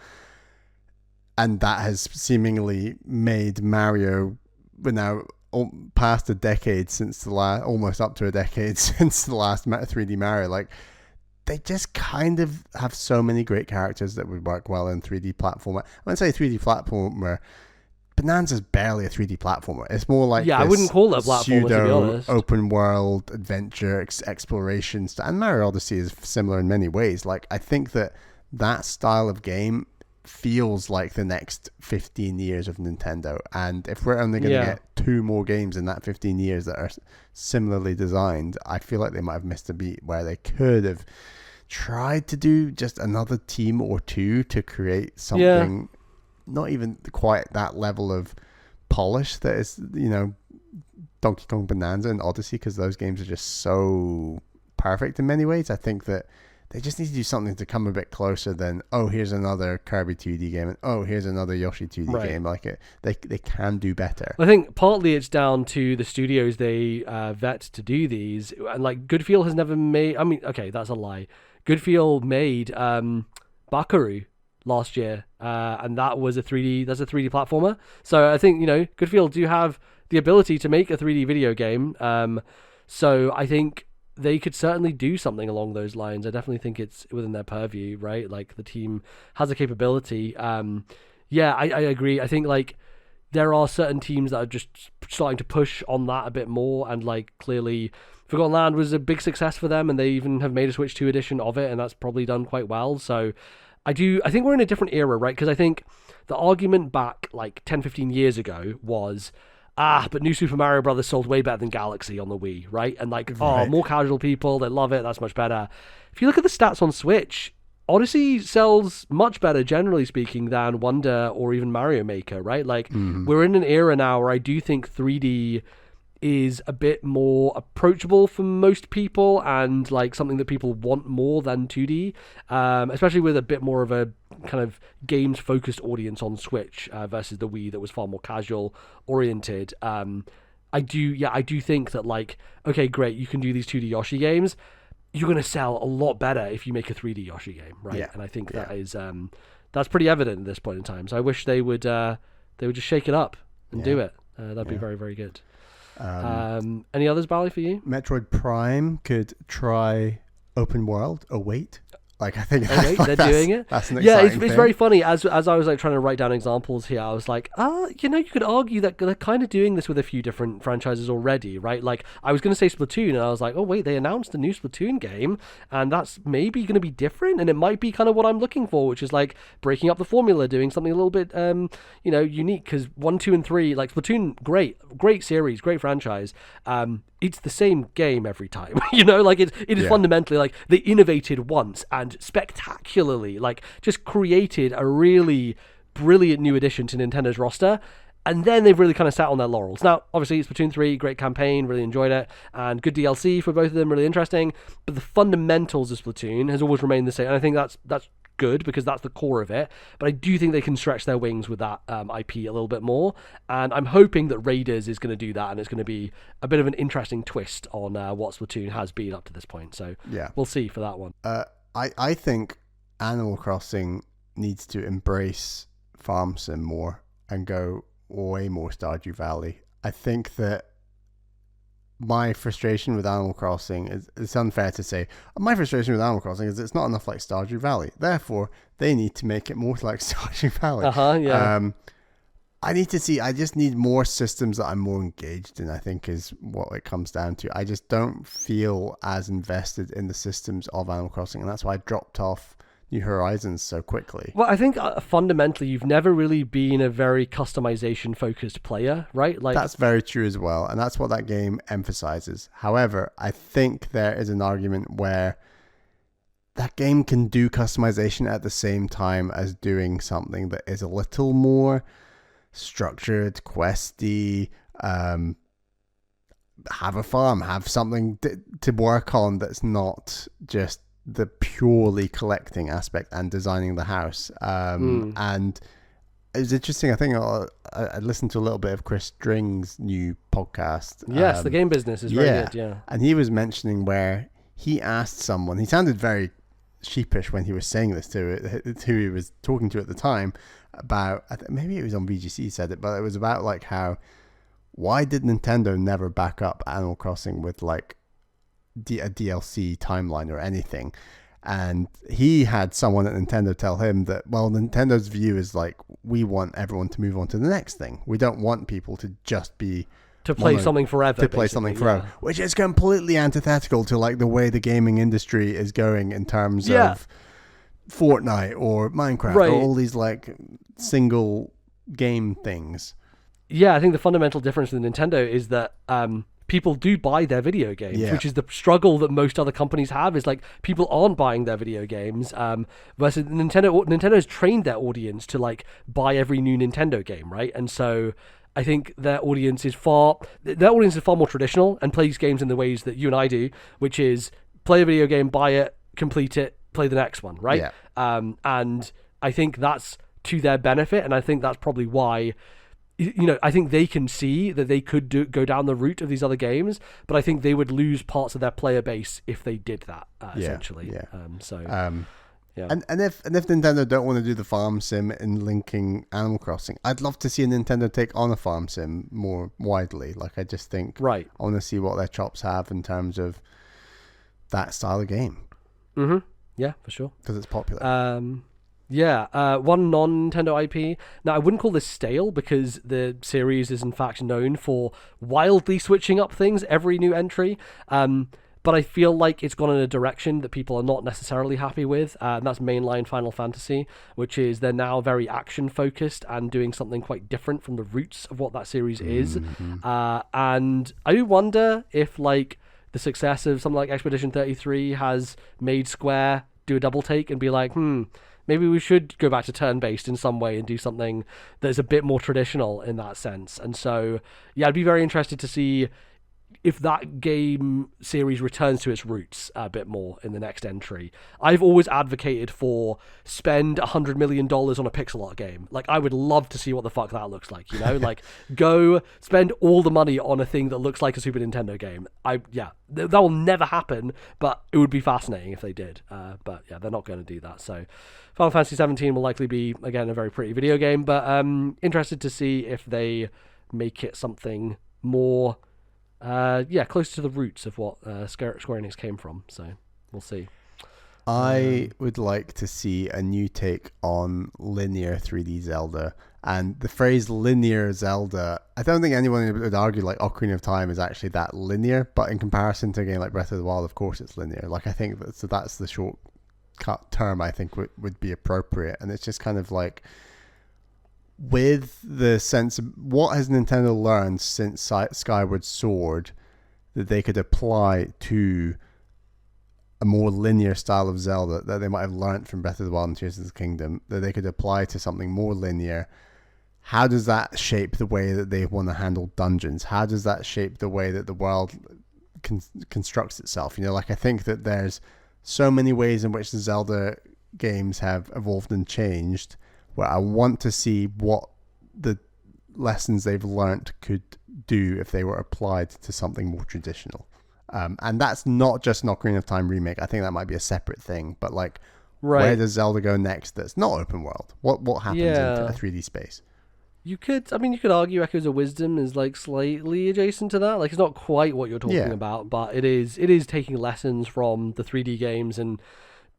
and that has seemingly made Mario now past a decade since the last, almost up to a decade since the last 3D Mario. Like, they just kind of have so many great characters that would work well in 3D platformer. When I say 3D platformer, Bonanza's barely a 3D platformer. It's more like I wouldn't call it a platformer, to be honest. Open world adventure exploration, and Mario Odyssey is similar in many ways. Like, I think that style of game feels like the next 15 years of Nintendo, and if we're only going to get 2 more games in that 15 years that are similarly designed, I feel like they might have missed a beat where they could have tried to do just another team or two to create something not even quite that level of polish that is, you know, Donkey Kong Bonanza and Odyssey, because those games are just so perfect in many ways. I think that they just need to do something to come a bit closer than, oh, here's another Kirby 2D game, and oh, here's another Yoshi 2D game. Like, they can do better. I think partly it's down to the studios they vet to do these, and like Goodfeel has never made. I mean, okay, that's a lie. Goodfeel made Bakaru last year, and that was a 3D. That's a 3D platformer. So I think, you know, Goodfeel do have the ability to make a 3D video game. So I think they could certainly do something along those lines. I definitely think it's within their purview, right? Like, the team has a capability. I agree. I think, like, there are certain teams that are just starting to push on that a bit more, and like, clearly Forgotten Land was a big success for them, and they even have made a Switch 2 edition of it, and that's probably done quite well. So I think we're in a different era, right? Because I think the argument back like 10, 15 years ago was, but New Super Mario Brothers sold way better than Galaxy on the Wii, right? And like, more casual people, they love it, that's much better. If you look at the stats on Switch, Odyssey sells much better, generally speaking, than Wonder or even Mario Maker, right? Like, we're in an era now where I do think 3D is a bit more approachable for most people, and like something that people want more than 2D, especially with a bit more of a kind of games focused audience on Switch versus the Wii that was far more casual oriented. I do think that, like, okay, great, you can do these 2D Yoshi games, you're going to sell a lot better if you make a 3D Yoshi game, right? Yeah. And I think that is that's pretty evident at this point in time. So I wish they would just shake it up and do it. That'd be very, very good. Any others, Bally, for you? Metroid Prime could try open world. Await. Like, I think they're doing it. That's an exciting thing. It's very funny. As I was like trying to write down examples here, I was like, you know, you could argue that they're kind of doing this with a few different franchises already, right? Like, I was going to say Splatoon, and I was like, oh wait, they announced a new Splatoon game, and that's maybe going to be different, and it might be kind of what I'm looking for, which is like breaking up the formula, doing something a little bit, you know, unique. Because 1, 2, and 3, like Splatoon, great series, great franchise. It's the same game every time, you know, like it is fundamentally like they innovated once and spectacularly, like, just created a really brilliant new addition to Nintendo's roster, and then they've really kind of sat on their laurels. Now, obviously, Splatoon 3, great campaign, really enjoyed it, and good DLC for both of them, really interesting, but the fundamentals of Splatoon has always remained the same, and I think that's good, because that's the core of it. But I do think they can stretch their wings with that IP a little bit more, and I'm hoping that Raiders is going to do that, and it's going to be a bit of an interesting twist on what Splatoon has been up to this point. So we'll see for that one. I think Animal Crossing needs to embrace farm sim more and go way more Stardew Valley. I think that my frustration with Animal Crossing is, it's unfair to say, my frustration with Animal Crossing is it's not enough like Stardew Valley. Therefore, they need to make it more like Stardew Valley. I just need more systems that I'm more engaged in, I think, is what it comes down to. I just don't feel as invested in the systems of Animal Crossing, and that's why I dropped off New Horizons so quickly. Well, I think fundamentally you've never really been a very customization focused player, right? Like, that's very true as well, and that's what that game emphasizes. However, I think there is an argument where that game can do customization at the same time as doing something that is a little more structured, questy, have a farm, have something to work on that's not just the purely collecting aspect and designing the house. And it was interesting. I think I listened to a little bit of Chris String's new podcast. Yes, the game business is very good. Yeah, and he was mentioning where he asked someone. He sounded very sheepish when he was saying this to who he was talking to at the time, about, maybe it was on VGC he said it, but it was about like how why did Nintendo never back up Animal Crossing with like a DLC timeline or anything? And he had someone at Nintendo tell him that, well, Nintendo's view is like, we want everyone to move on to the next thing. We don't want people to just be to play something forever. To play something forever, which is completely antithetical to like the way the gaming industry is going in terms of Fortnite or Minecraft or all these like single game things. Yeah, I think the fundamental difference with Nintendo is that people do buy their video games, which is the struggle that most other companies have, is like people aren't buying their video games, versus Nintendo's trained their audience to like buy every new Nintendo game, right? And so I think their audience is far more traditional and plays games in the ways that you and I do, which is play a video game, buy it, complete it, play the next one, right? And I think that's to their benefit, and I think that's probably why, you know, I think they can see that they could go down the route of these other games, but I think they would lose parts of their player base if they did that, essentially. And if Nintendo don't want to do the farm sim in linking Animal Crossing, I'd love to see a Nintendo take on a farm sim more widely. Like, I just think I want to see what their chops have in terms of that style of game. Mm-hmm. Yeah, for sure. Because it's popular. One non-Nintendo IP. Now, I wouldn't call this stale because the series is in fact known for wildly switching up things every new entry. But I feel like it's gone in a direction that people are not necessarily happy with, and that's mainline Final Fantasy, which is they're now very action-focused and doing something quite different from the roots of what that series is. And I do wonder if like the success of something like Expedition 33 has made Square do a double take and be like, maybe we should go back to turn-based in some way and do something that's a bit more traditional in that sense. And so, yeah, I'd be very interested to see if that game series returns to its roots a bit more in the next entry. I've always advocated for spend $100 million on a pixel art game. Like, I would love to see what the fuck that looks like, you know? Like, go spend all the money on a thing that looks like a Super Nintendo game. That will never happen, but it would be fascinating if they did. But yeah, they're not going to do that. So Final Fantasy 17 will likely be, again, a very pretty video game, but interested to see if they make it something more close to the roots of what Square Enix came from. So we'll see. I would like to see a new take on linear 3D Zelda. And the phrase linear Zelda, I don't think anyone would argue like Ocarina of Time is actually that linear, but in comparison to a game like Breath of the Wild, of course it's linear. Like, I think that's the shortcut term I think would be appropriate. And it's just kind of like, with the sense of what has Nintendo learned since Skyward Sword that they could apply to a more linear style of Zelda that they might have learned from Breath of the Wild and Tears of the Kingdom, that they could apply to something more linear. How does that shape the way that they want to handle dungeons? How does that shape the way that the world constructs itself? You know, like, I think that there's so many ways in which the Zelda games have evolved and changed, where I want to see what the lessons they've learnt could do if they were applied to something more traditional. And that's not just an Ocarina of Time remake. I think that might be a separate thing. But like, where does Zelda go next that's not open world? What happens in a 3D space? You could argue Echoes of Wisdom is like slightly adjacent to that. Like, it's not quite what you're talking about, but it is taking lessons from the 3D games and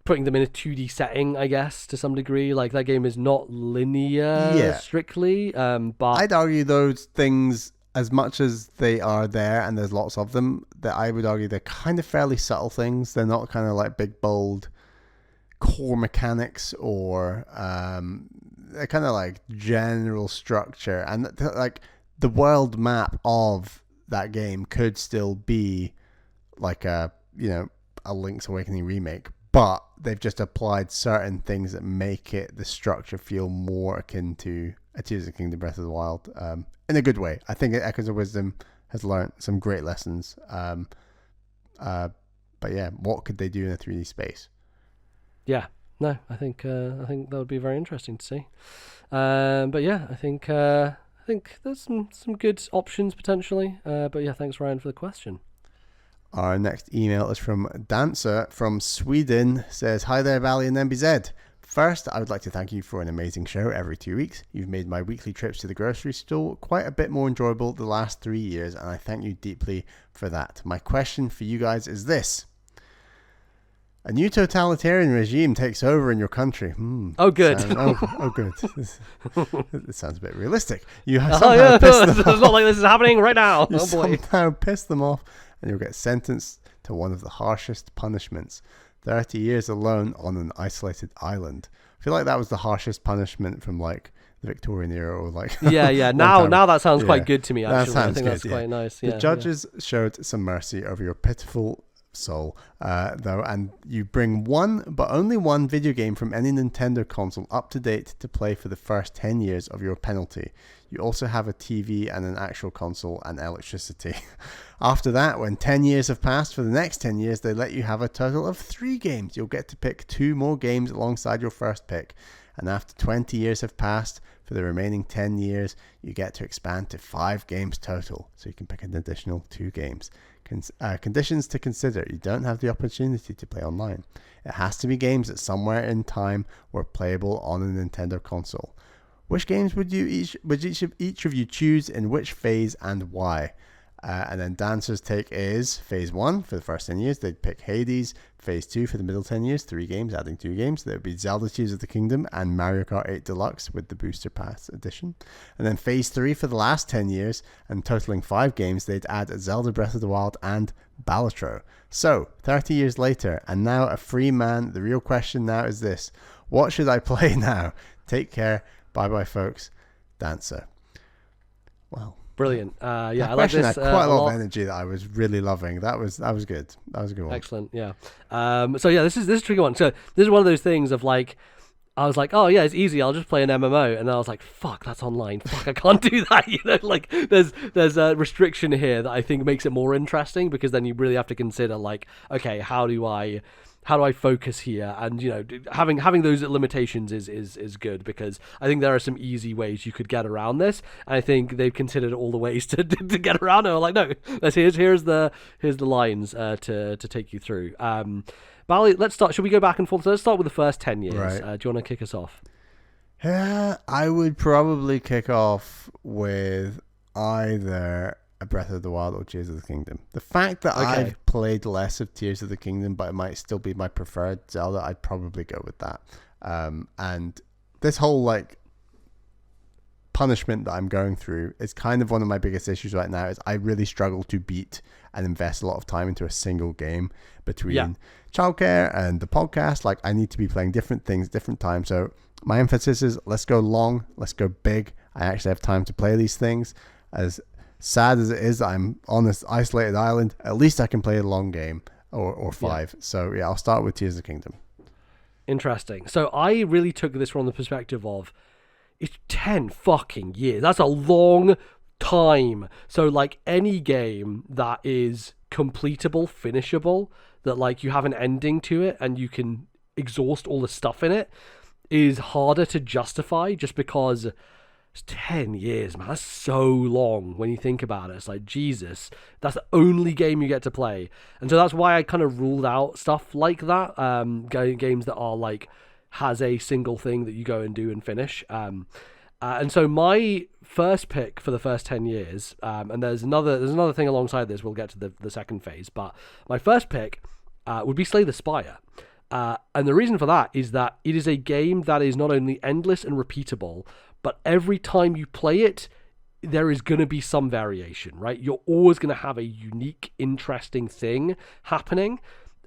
putting them in a 2D setting, I guess, to some degree. Like, that game is not linear strictly, but I'd argue those things, as much as they are there and there's lots of them, that I would argue they're kind of fairly subtle things. They're not kind of like big, bold core mechanics, or they're kind of like general structure. And like, the world map of that game could still be like a Link's Awakening remake, but they've just applied certain things that make the structure feel more akin to a Tears of the Kingdom, Breath of the Wild, in a good way. I think Echoes of Wisdom has learned some great lessons. But yeah, what could they do in a 3D space? Yeah. No, I think that would be very interesting to see. But yeah, I think there's some good options potentially. But yeah, thanks Ryan for the question. Our next email is from Dancer from Sweden. Says, "Hi there, Valley and MBZ. First, I would like to thank you for an amazing show every 2 weeks. You've made my weekly trips to the grocery store quite a bit more enjoyable the last 3 years, and I thank you deeply for that. My question for you guys is this. A new totalitarian regime takes over in your country. Oh, good. Good. This sounds a bit realistic. You somehow piss them It's off. not like this is happening right now. You Oh, boy. somehow piss them off, and you'll get sentenced to one of the harshest punishments. 30 years alone on an isolated island. I feel like that was the harshest punishment from like the Victorian era, or like Yeah. Now that sounds quite good to me. That Actually, I sounds think good, that's quite nice. The judges showed some mercy over your pitiful soul, though, and you bring one, but only one video game from any Nintendo console up to date to play for the first 10 years of your penalty. You also have a TV and an actual console and electricity. After that, when 10 years have passed, for the next 10 years, they let you have a total of 3 games. You'll get to pick 2 more games alongside your first pick. And after 20 years have passed, for the remaining 10 years, you get to expand to 5 games total. So you can pick an additional 2 games. Conditions to consider. You don't have the opportunity to play online. It has to be games that somewhere in time were playable on a Nintendo console. Which games would each of you choose in which phase and why? And then Dancer's take is phase 1 for the first 10 years. They'd pick Hades. Phase 2 for the middle 10 years, 3 games, adding 2 games. There would be Zelda Tears of the Kingdom and Mario Kart 8 Deluxe with the Booster Pass edition. And then phase 3 for the last 10 years and totaling 5 games, they'd add Zelda Breath of the Wild and Balatro. So, 30 years later, and now a free man, the real question now is this. What should I play now? Take care. Bye-bye, folks. Dancer. Well, brilliant. I like question this. had quite a lot of energy that I was really loving. That was good. That was a good one. Excellent. Yeah. So yeah, this is a tricky one. So this is one of those things of like, I was like, oh yeah, it's easy. I'll just play an MMO, and then I was like, fuck, that's online. Fuck, I can't do that. You know, like there's a restriction here that I think makes it more interesting, because then you really have to consider like, okay, how do I focus here? And you know, having those limitations is good, because I think there are some easy ways you could get around this. And I think they've considered all the ways to get around it. Like, no, here's the lines to take you through. Bally, let's start. Should we go back and forth? So let's start with the first 10 years. Right. Do you want to kick us off? Yeah, I would probably kick off with either a Breath of the Wild or Tears of the Kingdom. The fact that I've played less of Tears of the Kingdom, but it might still be my preferred Zelda, I'd probably go with that. And this whole like punishment that I'm going through is kind of one of my biggest issues right now. Is I really struggle to beat and invest a lot of time into a single game between childcare and the podcast. Like, I need to be playing different things, different times. So my emphasis is let's go long, let's go big. I actually have time to play these things. As sad as it is that I'm on this isolated island, at least I can play a long game or 5. So yeah, I'll start with Tears of the Kingdom. Interesting. So I really took this from the perspective of, it's 10 fucking years. That's a long time. So like any game that is completable, finishable, that like you have an ending to it and you can exhaust all the stuff in it, is harder to justify, just because it's 10 years, man. That's so long when you think about it. It's like, Jesus, that's the only game you get to play. And so that's why I kind of ruled out stuff like that. Games that are like, has a single thing that you go and do and finish. And so my first pick for the first 10 years, and there's another thing alongside this, we'll get to the second phase, but my first pick would be Slay the Spire. And the reason for that is that it is a game that is not only endless and repeatable, but every time you play it, there is going to be some variation, right? You're always going to have a unique, interesting thing happening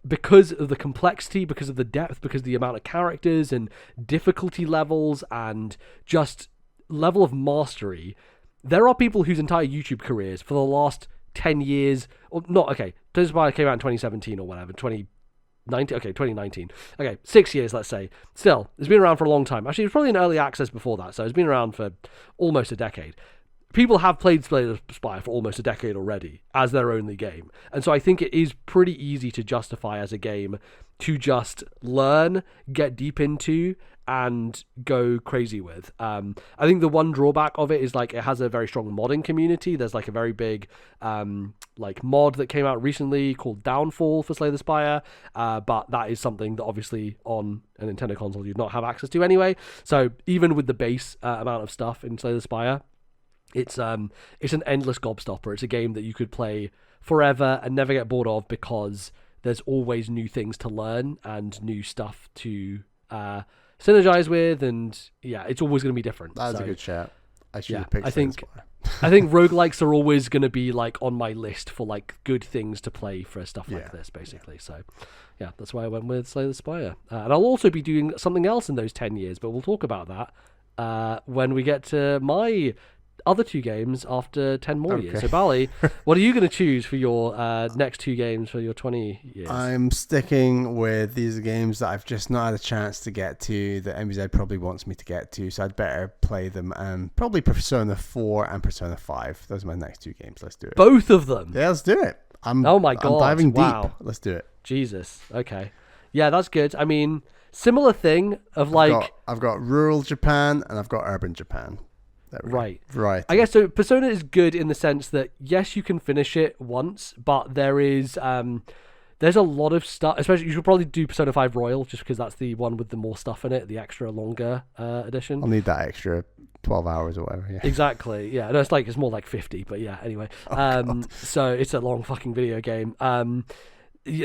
because of the complexity, because of the depth, because of the amount of characters and difficulty levels and just level of mastery. There are people whose entire YouTube careers for the last 10 years, or not, okay, Slay the Spire came out in 2017 or whatever, 2019. Okay, 6 years, let's say. Still, it's been around for a long time. Actually, it was probably in early access before that, so it's been around for almost a decade. people have played Slay the Spire for almost a decade already as their only game. And so I think it is pretty easy to justify as a game to just learn, get deep into, and go crazy with. I think the one drawback of it is like it has a very strong modding community. There's like a very big like mod that came out recently called Downfall for Slay the Spire, but that is something that obviously on a Nintendo console you'd not have access to anyway. So even with the base amount of stuff in Slay the Spire, it's an endless gobstopper. It's a game that you could play forever and never get bored of, because there's always new things to learn and new stuff to synergize with, and yeah, it's always going to be different. That's a good shout. I should have picked. I think roguelikes are always going to be like on my list for like good things to play for stuff like this, basically. So yeah, that's why I went with Slay the Spire. And I'll also be doing something else in those 10 years, but we'll talk about that when we get to my other 2 games after 10 more years. So Bali, what are you going to choose for your next 2 games for your 20 years? I'm sticking with these games that I've just not had a chance to get to, that MBZ probably wants me to get to, so I'd better play them. Probably Persona 4 and Persona 5. Those are my next 2 games. Let's do it. Both of them? Yeah, let's do it. Oh my God. I'm diving wow. deep. Let's do it. Jesus. Okay. Yeah, that's good. I mean, similar thing of like... I've got rural Japan and I've got urban Japan. Right. I guess so. Persona is good in the sense that yes, you can finish it once, but there's a lot of stuff. Especially, you should probably do Persona 5 Royal, just because that's the one with the more stuff in it, the extra longer edition. I'll need that extra 12 hours or whatever. Yeah. Exactly. Yeah. No, it's more like 50, but yeah. Anyway, so it's a long fucking video game.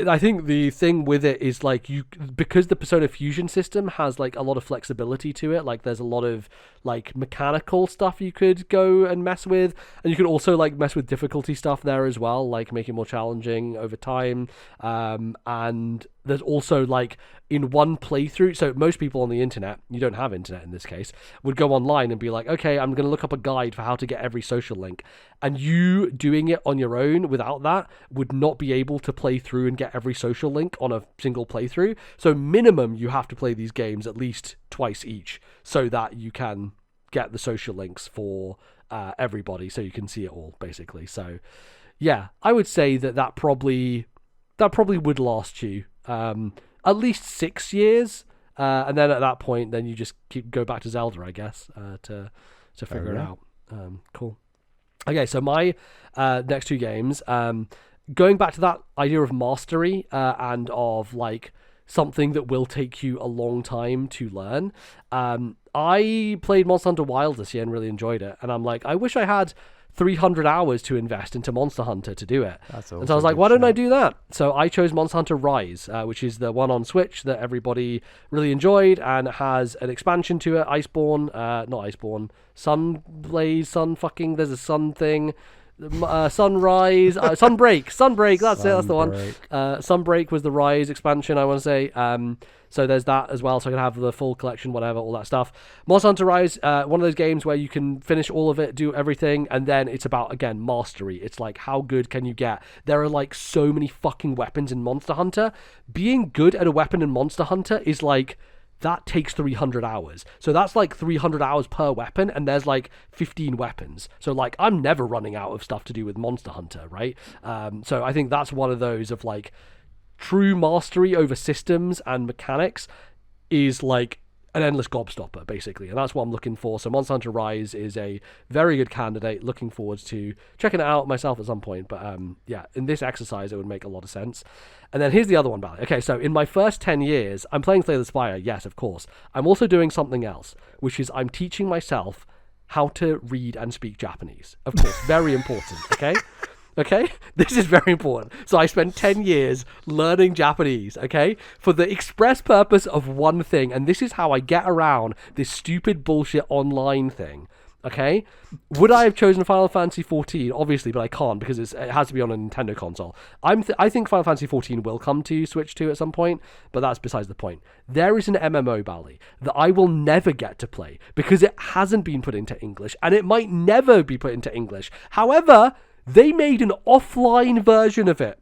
I think the thing with it is like because the Persona Fusion system has like a lot of flexibility to it. Like there's a lot of like mechanical stuff you could go and mess with, and you could also like mess with difficulty stuff there as well, like make it more challenging over time. And there's also like in one playthrough, so most people on the internet, you don't have internet in this case, would go online and be like, okay, I'm going to look up a guide for how to get every social link. And you doing it on your own without that would not be able to play through and get every social link on a single playthrough. So minimum, you have to play these games at least twice each so that you can get the social links for everybody, so you can see it all, basically. So yeah, I would say that probably would last you at least 6 years, and then at that point, then you just go back to Zelda, I guess, to figure it out. Cool. Okay, so my next 2 games, going back to that idea of mastery and of like something that will take you a long time to learn. I played Monster Hunter Wilds this year and really enjoyed it, and I'm like, I wish I had 300 hours to invest into Monster Hunter to do it. And so I was like, why don't I do that? So I chose Monster Hunter Rise, which is the one on Switch that everybody really enjoyed, and it has an expansion to it, Iceborne, not Iceborne, Sunblaze, there's a sun thing, Sunrise, Sunbreak, that's the one. Sunbreak was the Rise expansion, I want to say. So there's that as well, so I can have the full collection, whatever, all that stuff. Monster Hunter Rise, one of those games where you can finish all of it, do everything, and then it's about, again, mastery. It's like, how good can you get? There are like so many fucking weapons in Monster Hunter. Being good at a weapon in Monster Hunter is like, that takes 300 hours. So that's like 300 hours per weapon, and there's like 15 weapons. So like, I'm never running out of stuff to do with Monster Hunter, right? So I think that's one of those of like, true mastery over systems and mechanics is like an endless gobstopper, basically, and that's what I'm looking for. So Monster Hunter Rise is a very good candidate. Looking forward to checking it out myself at some point, but yeah, in this exercise it would make a lot of sense. And then here's the other one, Bally. Okay, so in my first 10 years, I'm playing Slay the Spire, yes, of course. I'm also doing something else, which is I'm teaching myself how to read and speak Japanese. Of course, very important, okay? Okay, this is very important. So I spent 10 years learning Japanese, okay, for the express purpose of one thing, and this is how I get around this stupid bullshit online thing, okay? Would I have chosen Final Fantasy XIV? Obviously, but I can't because it has to be on a Nintendo console. I think Final Fantasy XIV will come to Switch 2 at some point, but that's besides the point. There is an MMO, Bally, that I will never get to play because it hasn't been put into English, and it might never be put into English. However, they made an offline version of it.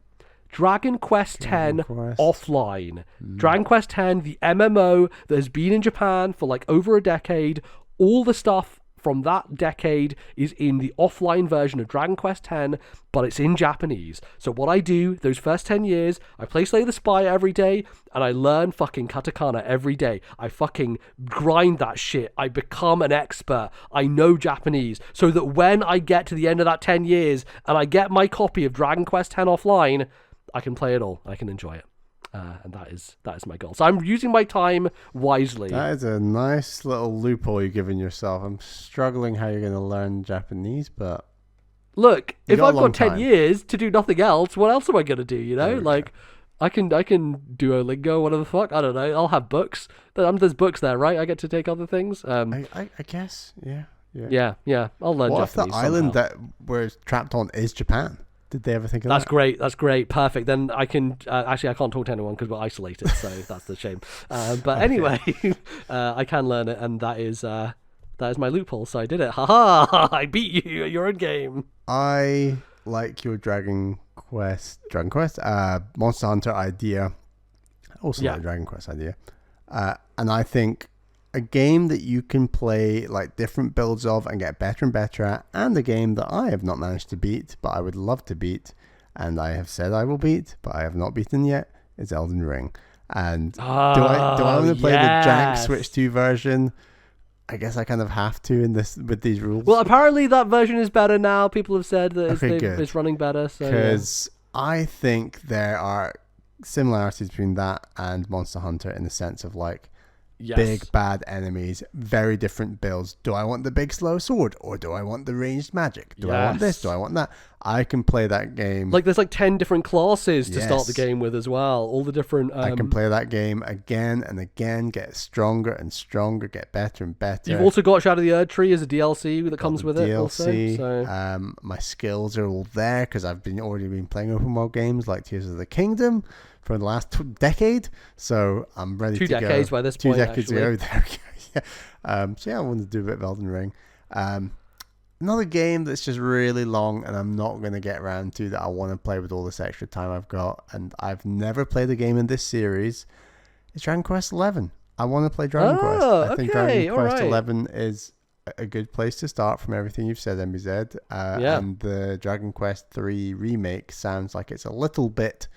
Dragon Quest X offline. Dragon Quest X, the MMO that has been in Japan for like over a decade. All the stuff from that decade is in the offline version of Dragon Quest X, but it's in Japanese. So what I do, those first 10 years, I play Slay the Spire every day, and I learn fucking katakana every day. I fucking grind that shit. I become an expert. I know Japanese, so that when I get to the end of that 10 years, and I get my copy of Dragon Quest X offline, I can play it all. I can enjoy it. And that is my goal. So I'm using my time wisely. That is a nice little loophole you're giving yourself. I'm struggling how you're going to learn Japanese, but look, if I've got 10 time. years to do nothing else, what else am I going to do? You know, like I can Duolingo, whatever the fuck. I don't know. I'll have books. There's books there, right? I get to take other things. I guess, yeah. Yeah. I'll learn what Japanese. What if the island that we're trapped on is Japan? Did they ever think of that? That's great, perfect. Then I can actually I can't talk to anyone because we're isolated, so that's the shame. But anyway, I can learn it, and that is my loophole. So I did it. Haha! I beat you at your own game. I like your Dragon Quest, Monster Hunter idea. Also like Dragon Quest idea, and I think a game that you can play like different builds of and get better and better at, and a game that I have not managed to beat, but I would love to beat, and I have said I will beat, but I have not beaten yet, is Elden Ring. And do I want to play the jank Switch 2 version? I guess I kind of have to with these rules. Well, apparently that version is better now. People have said that it's running better. Because I think there are similarities between that and Monster Hunter in the sense of like, big bad enemies, very different builds. Do I want the big slow sword, or do I want the ranged magic? Do I want this? Do I want that? I can play that game. Like there's like 10 different classes to start the game with as well. All the different. I can play that game again and again, get stronger and stronger, get better and better. You've also got Shadow of the Erd Tree as a DLC that comes with DLC, it. Also, so. My skills are all there because I've already been playing open world games like Tears of the Kingdom for the last decade, so I'm ready to go. 2 decades by this point. 2 decades ago. There we go. So I wanted to do a bit of Elden Ring. Another game that's just really long and I'm not going to get around to, that I want to play with all this extra time I've got, and I've never played a game in this series, is Dragon Quest 11. I want to play Dragon Quest. I think Dragon Quest 11 is a good place to start from everything you've said, MBZ. And the Dragon Quest 3 remake sounds like it's a little bit...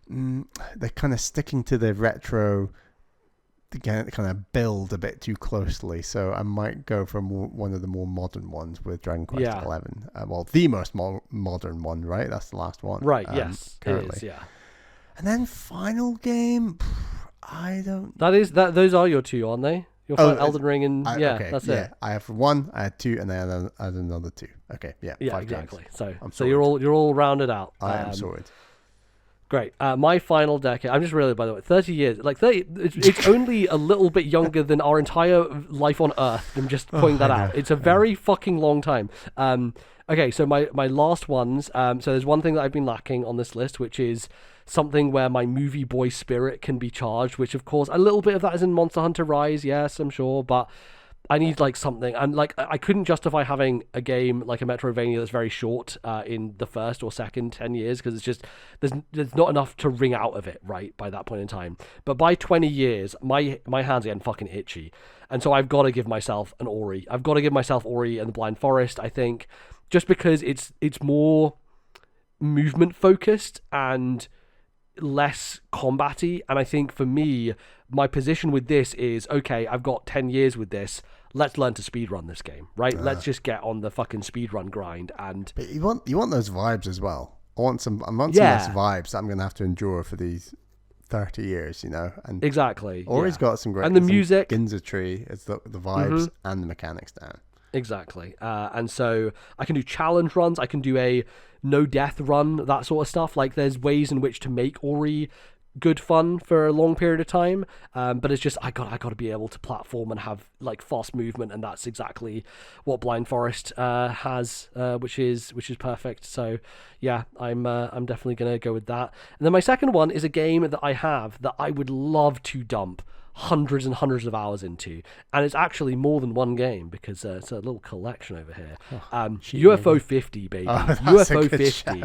they're kind of sticking to the retro kind of build a bit too closely, so I might go for one of the more modern ones with Dragon Quest 11. Well, the most modern one, right? That's the last one, right? Yes, currently. It is, yeah. And then final game, I don't. Those are your two, aren't they? Elden Ring and that's it. I have 1, I had 2, and then I had another 2. Okay, yeah, 5 exactly. Games. So you're all rounded out. I am sorted. Great. My final decade. I'm just really, by the way, 30 years. Like 30. It's only a little bit younger than our entire life on Earth. I'm just pointing that out. It's a very fucking long time. Okay, so my last ones. So there's one thing that I've been lacking on this list, which is something where my movie boy spirit can be charged. Which, of course, a little bit of that is in Monster Hunter Rise. Yes, I'm sure, but I need like something, and like I couldn't justify having a game like a Metroidvania that's very short in the first or second 10 years, because it's just there's not enough to wring out of it right by that point in time. But by 20 years, my hands are getting fucking itchy, and so I've got to give myself an Ori. I've got to give myself Ori and the Blind Forest. I think just because it's more movement focused and less combat-y, and I think for me, my position with this is, okay, I've got 10 years with this, let's learn to speedrun this game, right? Let's just get on the fucking speedrun grind. And but you want those vibes as well. I want some less vibes that I'm gonna have to endure for these 30 years, you know. And exactly. Ori's got some great, and the music, Ginza Tree, it's the vibes and the mechanics down. Exactly. And so I can do challenge runs, I can do a no death run, that sort of stuff. Like there's ways in which to make Ori good fun for a long period of time, but it's just I got to be able to platform and have like fast movement, and that's exactly what Blind Forest has, which is perfect. So yeah, I'm definitely gonna go with that. And then my second one is a game that I have that I would love to dump hundreds and hundreds of hours into, and it's actually more than one game because it's a little collection over here. UFO 50, baby. UFO 50.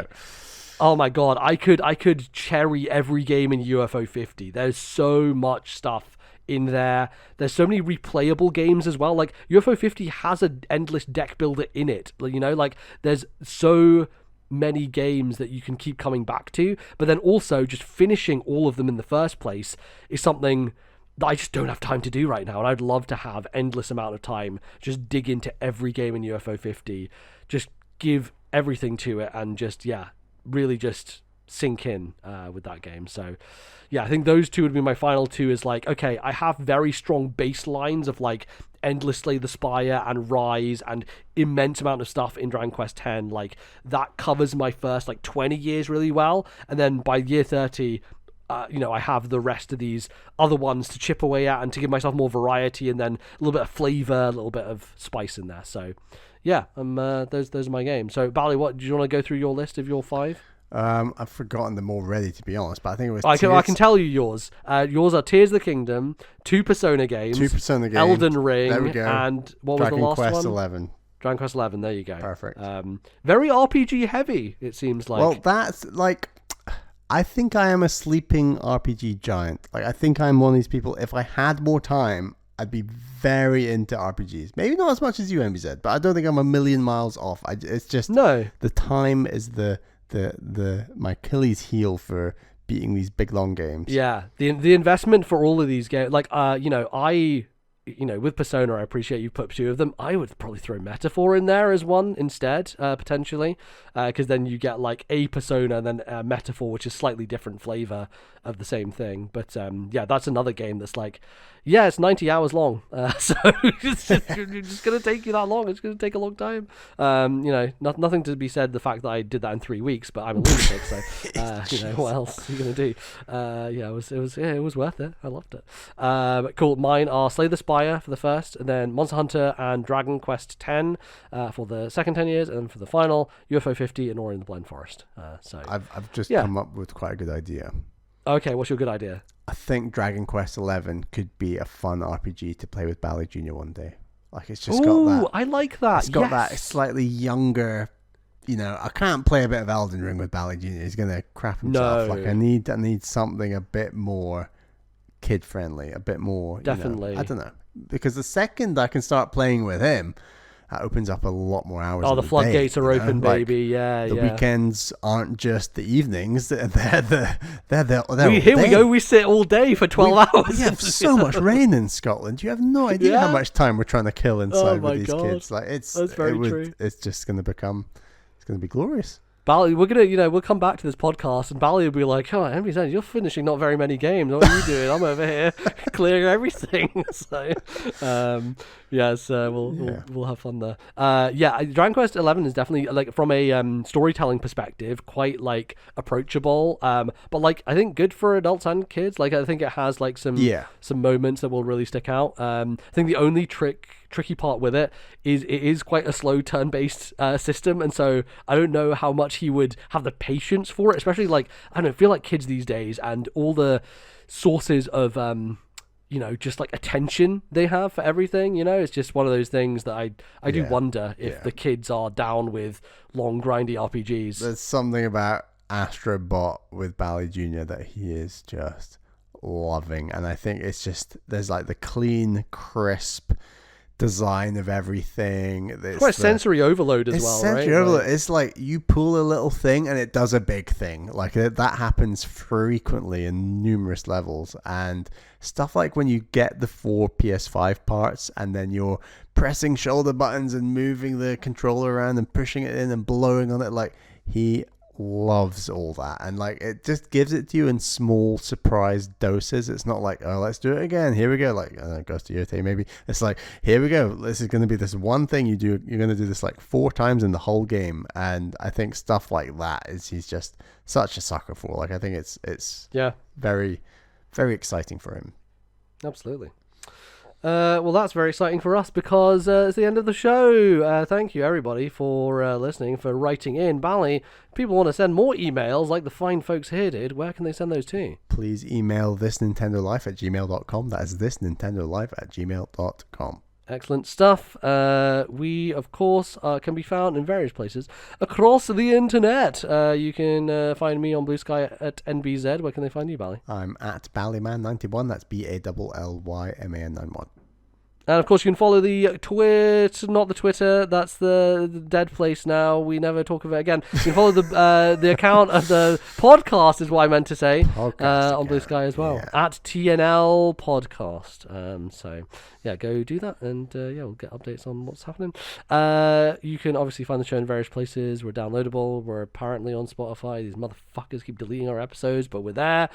Oh my god, I could cherry every game in UFO 50. There's so much stuff in there. There's so many replayable games as well. Like UFO 50 has an endless deck builder in it. You know, like there's so many games that you can keep coming back to, but then also just finishing all of them in the first place is something that I just don't have time to do right now, and I'd love to have endless amount of time, just dig into every game in UFO 50, just give everything to it, and just, yeah, really just sink in with that game. So yeah, I think those two would be my final two. Is like, okay, I have very strong baselines of like Endless Slay the Spire and Rise and immense amount of stuff in Dragon Quest X. Like that covers my first like 20 years really well, and then by year 30 you know, I have the rest of these other ones to chip away at and to give myself more variety, and then a little bit of flavor, a little bit of spice in there. So yeah, those are my games. So Bally, what do you want to go through your list of your 5? I've forgotten them already, to be honest, but I think it was I can tell you yours. Yours are Tears of the Kingdom, 2 Persona games, Elden Ring, there we go. And what was the last Dragon Quest one? 11. Dragon Quest 11, there you go. Perfect. Very RPG heavy, it seems like. Well, that's like, I think I am a sleeping RPG giant. Like, I think I'm one of these people, if I had more time, I'd be very into RPGs. Maybe not as much as you, MBZ, but I don't think I'm a million miles off. It's just, no, the time is my Achilles heel for beating these big long games. Yeah, the investment for all of these games, like with Persona, I appreciate you put 2 of them. I would probably throw Metaphor in there as one instead, potentially, because then you get like a Persona and then a Metaphor, which is slightly different flavor of the same thing. But yeah, that's another game that's like, yeah, it's 90 hours long, so it's just going to take you that long. It's going to take a long time. Nothing to be said the fact that I did that in 3 weeks, but I'm a lunatic, so what else are you going to do? It was worth it. I loved it. But cool. Mine are Slay the Spire for the first, and then Monster Hunter and Dragon Quest X for the second 10 years, and for the final UFO 50 and Ori and the Blind Forest. So I've just come up with quite a good idea. Okay, what's your good idea? I think Dragon Quest 11 could be a fun RPG to play with Bally Jr. one day. Like, it's just got that. I like that. It's got that slightly younger. I can't play a bit of Elden Ring with Bally Jr. He's gonna crap himself. No. Like, I need something a bit more kid friendly, a bit more. Definitely. I don't know, because the second I can start playing with him, that opens up a lot more hours. Oh, the floodgates are open, baby. Like, the weekends aren't just the evenings; they're Here we go. We sit all day for 12 hours. We have so much rain in Scotland. You have no idea how much time we're trying to kill inside with these kids. Like, that's very true. It's just going to become. It's going to be glorious. Bally, we'll come back to this podcast, and Bally will be like, "Oh, Henry said you're finishing not very many games. What are you doing? I'm over here clearing everything." So, we'll have fun there. Dragon Quest 11 is definitely, like, from a storytelling perspective, quite like approachable. But like, I think good for adults and kids. Like, I think it has like some moments that will really stick out. I think the only tricky part with it is quite a slow turn-based system, and so I don't know how much he would have the patience for it, especially like, I don't know, feel like kids these days and all the sources of just like attention they have for everything. It's just one of those things that I do wonder if the kids are down with long grindy RPGs. There's something about Astrobot with Bally Jr. that he is just loving, and I think it's just, there's like the clean, crisp design of everything. It's quite sensory overload as well, right? Overload. It's like you pull a little thing and it does a big thing. Like, that happens frequently in numerous levels, and stuff like when you get the 4 PS5 parts and then you're pressing shoulder buttons and moving the controller around and pushing it in and blowing on it. Like, he loves all that, and like, it just gives it to you in small surprise doses. It's not like, oh, let's do it again, here we go, like Ghost of Yotei maybe. It's like, here we go, this is going to be this one thing you do, you're going to do this like 4 times in the whole game. And I think stuff like that he's just such a sucker for. Like, I think it's very, very exciting for him. Absolutely. Well, that's very exciting for us, because it's the end of the show. Thank you, everybody, for listening, for writing in. Bally, people want to send more emails like the fine folks here did. Where can they send those to? Please email ThisNintendoLife@gmail.com. That is ThisNintendoLife@gmail.com. Excellent stuff. We, of course, can be found in various places across the internet. You can find me on Blue Sky at NBZ. Where can they find you, Bally? I'm at Ballyman91. That's BALLYMAN91. And of course, you can follow the not the Twitter. That's the dead place now. We never talk of it again. You can follow the account of the podcast, is what I meant to say, on Blue Sky as well, at TNL Podcast. So yeah, go do that, and we'll get updates on what's happening. You can obviously find the show in various places. We're downloadable. We're apparently on Spotify. These motherfuckers keep deleting our episodes, but we're there.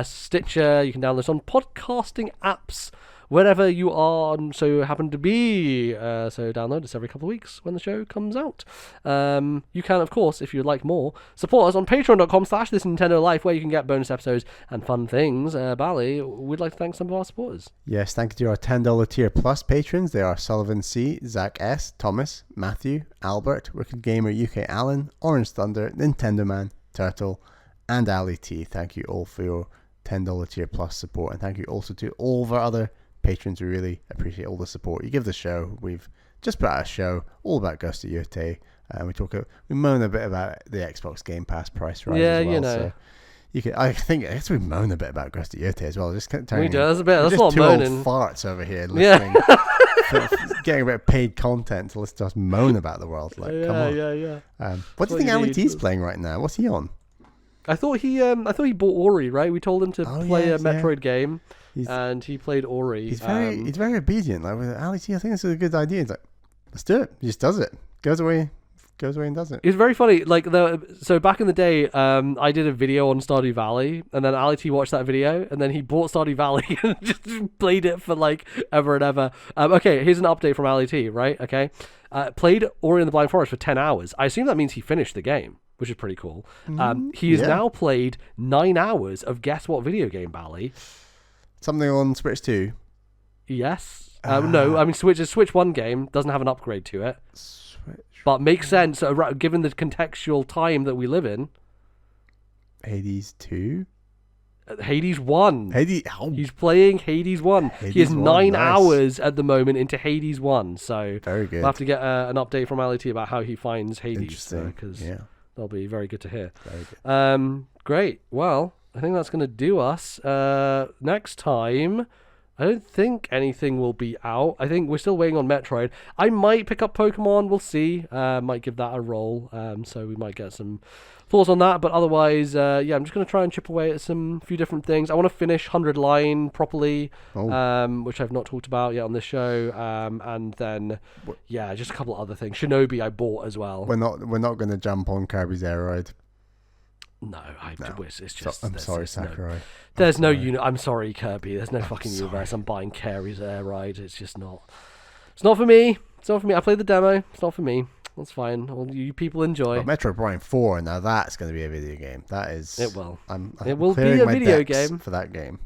Stitcher. You can download us on podcasting apps, wherever you are, so happen to be. So download us every couple of weeks when the show comes out. You can, of course, if you'd like more, support us on patreon.com/ThisNintendoLife, where you can get bonus episodes and fun things. Bally, we'd like to thank some of our supporters. Yes, thank you to our $10 tier plus patrons. They are Sullivan C, Zach S, Thomas, Matthew, Albert, Wicked Gamer UK Alan, Orange Thunder, Nintendo Man, Turtle, and Ali T. Thank you all for your $10 tier plus support, and thank you also to all of our other patrons. We really appreciate all the support you give the show. We've just put out a show all about Ghost of Yotei, and we moan a bit about the Xbox Game Pass price rise as well. You know. So I guess we moan a bit about Ghost of Yotei as well. Just we do. That's a bit. That's not two moaning. Old farts over here listening, getting a bit of paid content to listen to us moan about the world. Like, come on. What do you think Ali T's playing right now? What's he on? I thought he bought Ori, right? We told him to play a Metroid game, and he played Ori. He's very obedient. Like with Ali T, I think this is a good idea. He's like, let's do it. He just does it. Goes away and does it. It's very funny. Like so back in the day, I did a video on Stardew Valley, and then Ali T watched that video, and then he bought Stardew Valley and just played it for like ever and ever. Okay, here's an update from Ali T, right? Okay, played Ori and the Blind Forest for 10 hours. I assume that means he finished the game, which is pretty cool. He has now played 9 hours of guess what video game, Bally? Something on Switch 2. Yes. No, I mean Switch 1 game doesn't have an upgrade to it. But makes sense given the contextual time that we live in. Hades 2? Hades 1. He's playing Hades 1. He has 9 hours at the moment into Hades 1. So very good. We'll have to get an update from Ali T about how he finds Hades. Interesting. Because that'll be very good to hear. Very good. Great. Well, I think that's going to do us. Next time, I don't think anything will be out. I think we're still waiting on Metroid. I might pick up Pokemon. We'll see. Might give that a roll. So we might get some thoughts on that. But otherwise, I'm just going to try and chip away at some few different things. I want to finish 100 Line properly, which I've not talked about yet on this show. And then, just a couple of other things. Shinobi I bought as well. We're not going to jump on Kirby's Air Ride. No, it's just. I'm sorry, Sakurai. I'm sorry, Kirby. There's no fucking universe. I'm buying Kirby's Air Ride. It's just not. It's not for me. It's not for me. I played the demo. It's not for me. That's fine. All you people enjoy. But Metroid Prime 4. Now that's going to be a video game. That is. It will. It will be a video game for that game.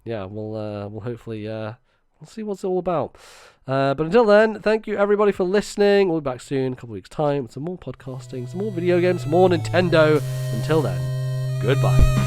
Yeah, we'll hopefully we'll see what's it all about. But until then, thank you everybody for listening. We'll be back soon, a couple of weeks' time, with some more podcasting, some more video games, some more Nintendo. Until then, goodbye.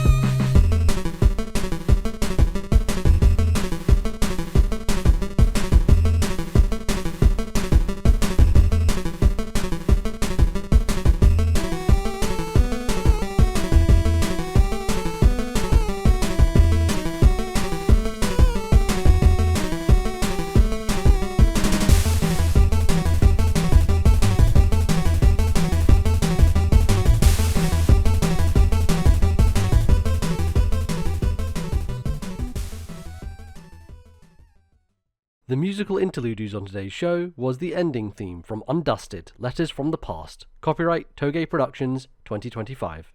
The musical interlude used on today's show was the ending theme from Undusted, Letters from the Past. Copyright Toge Productions 2025.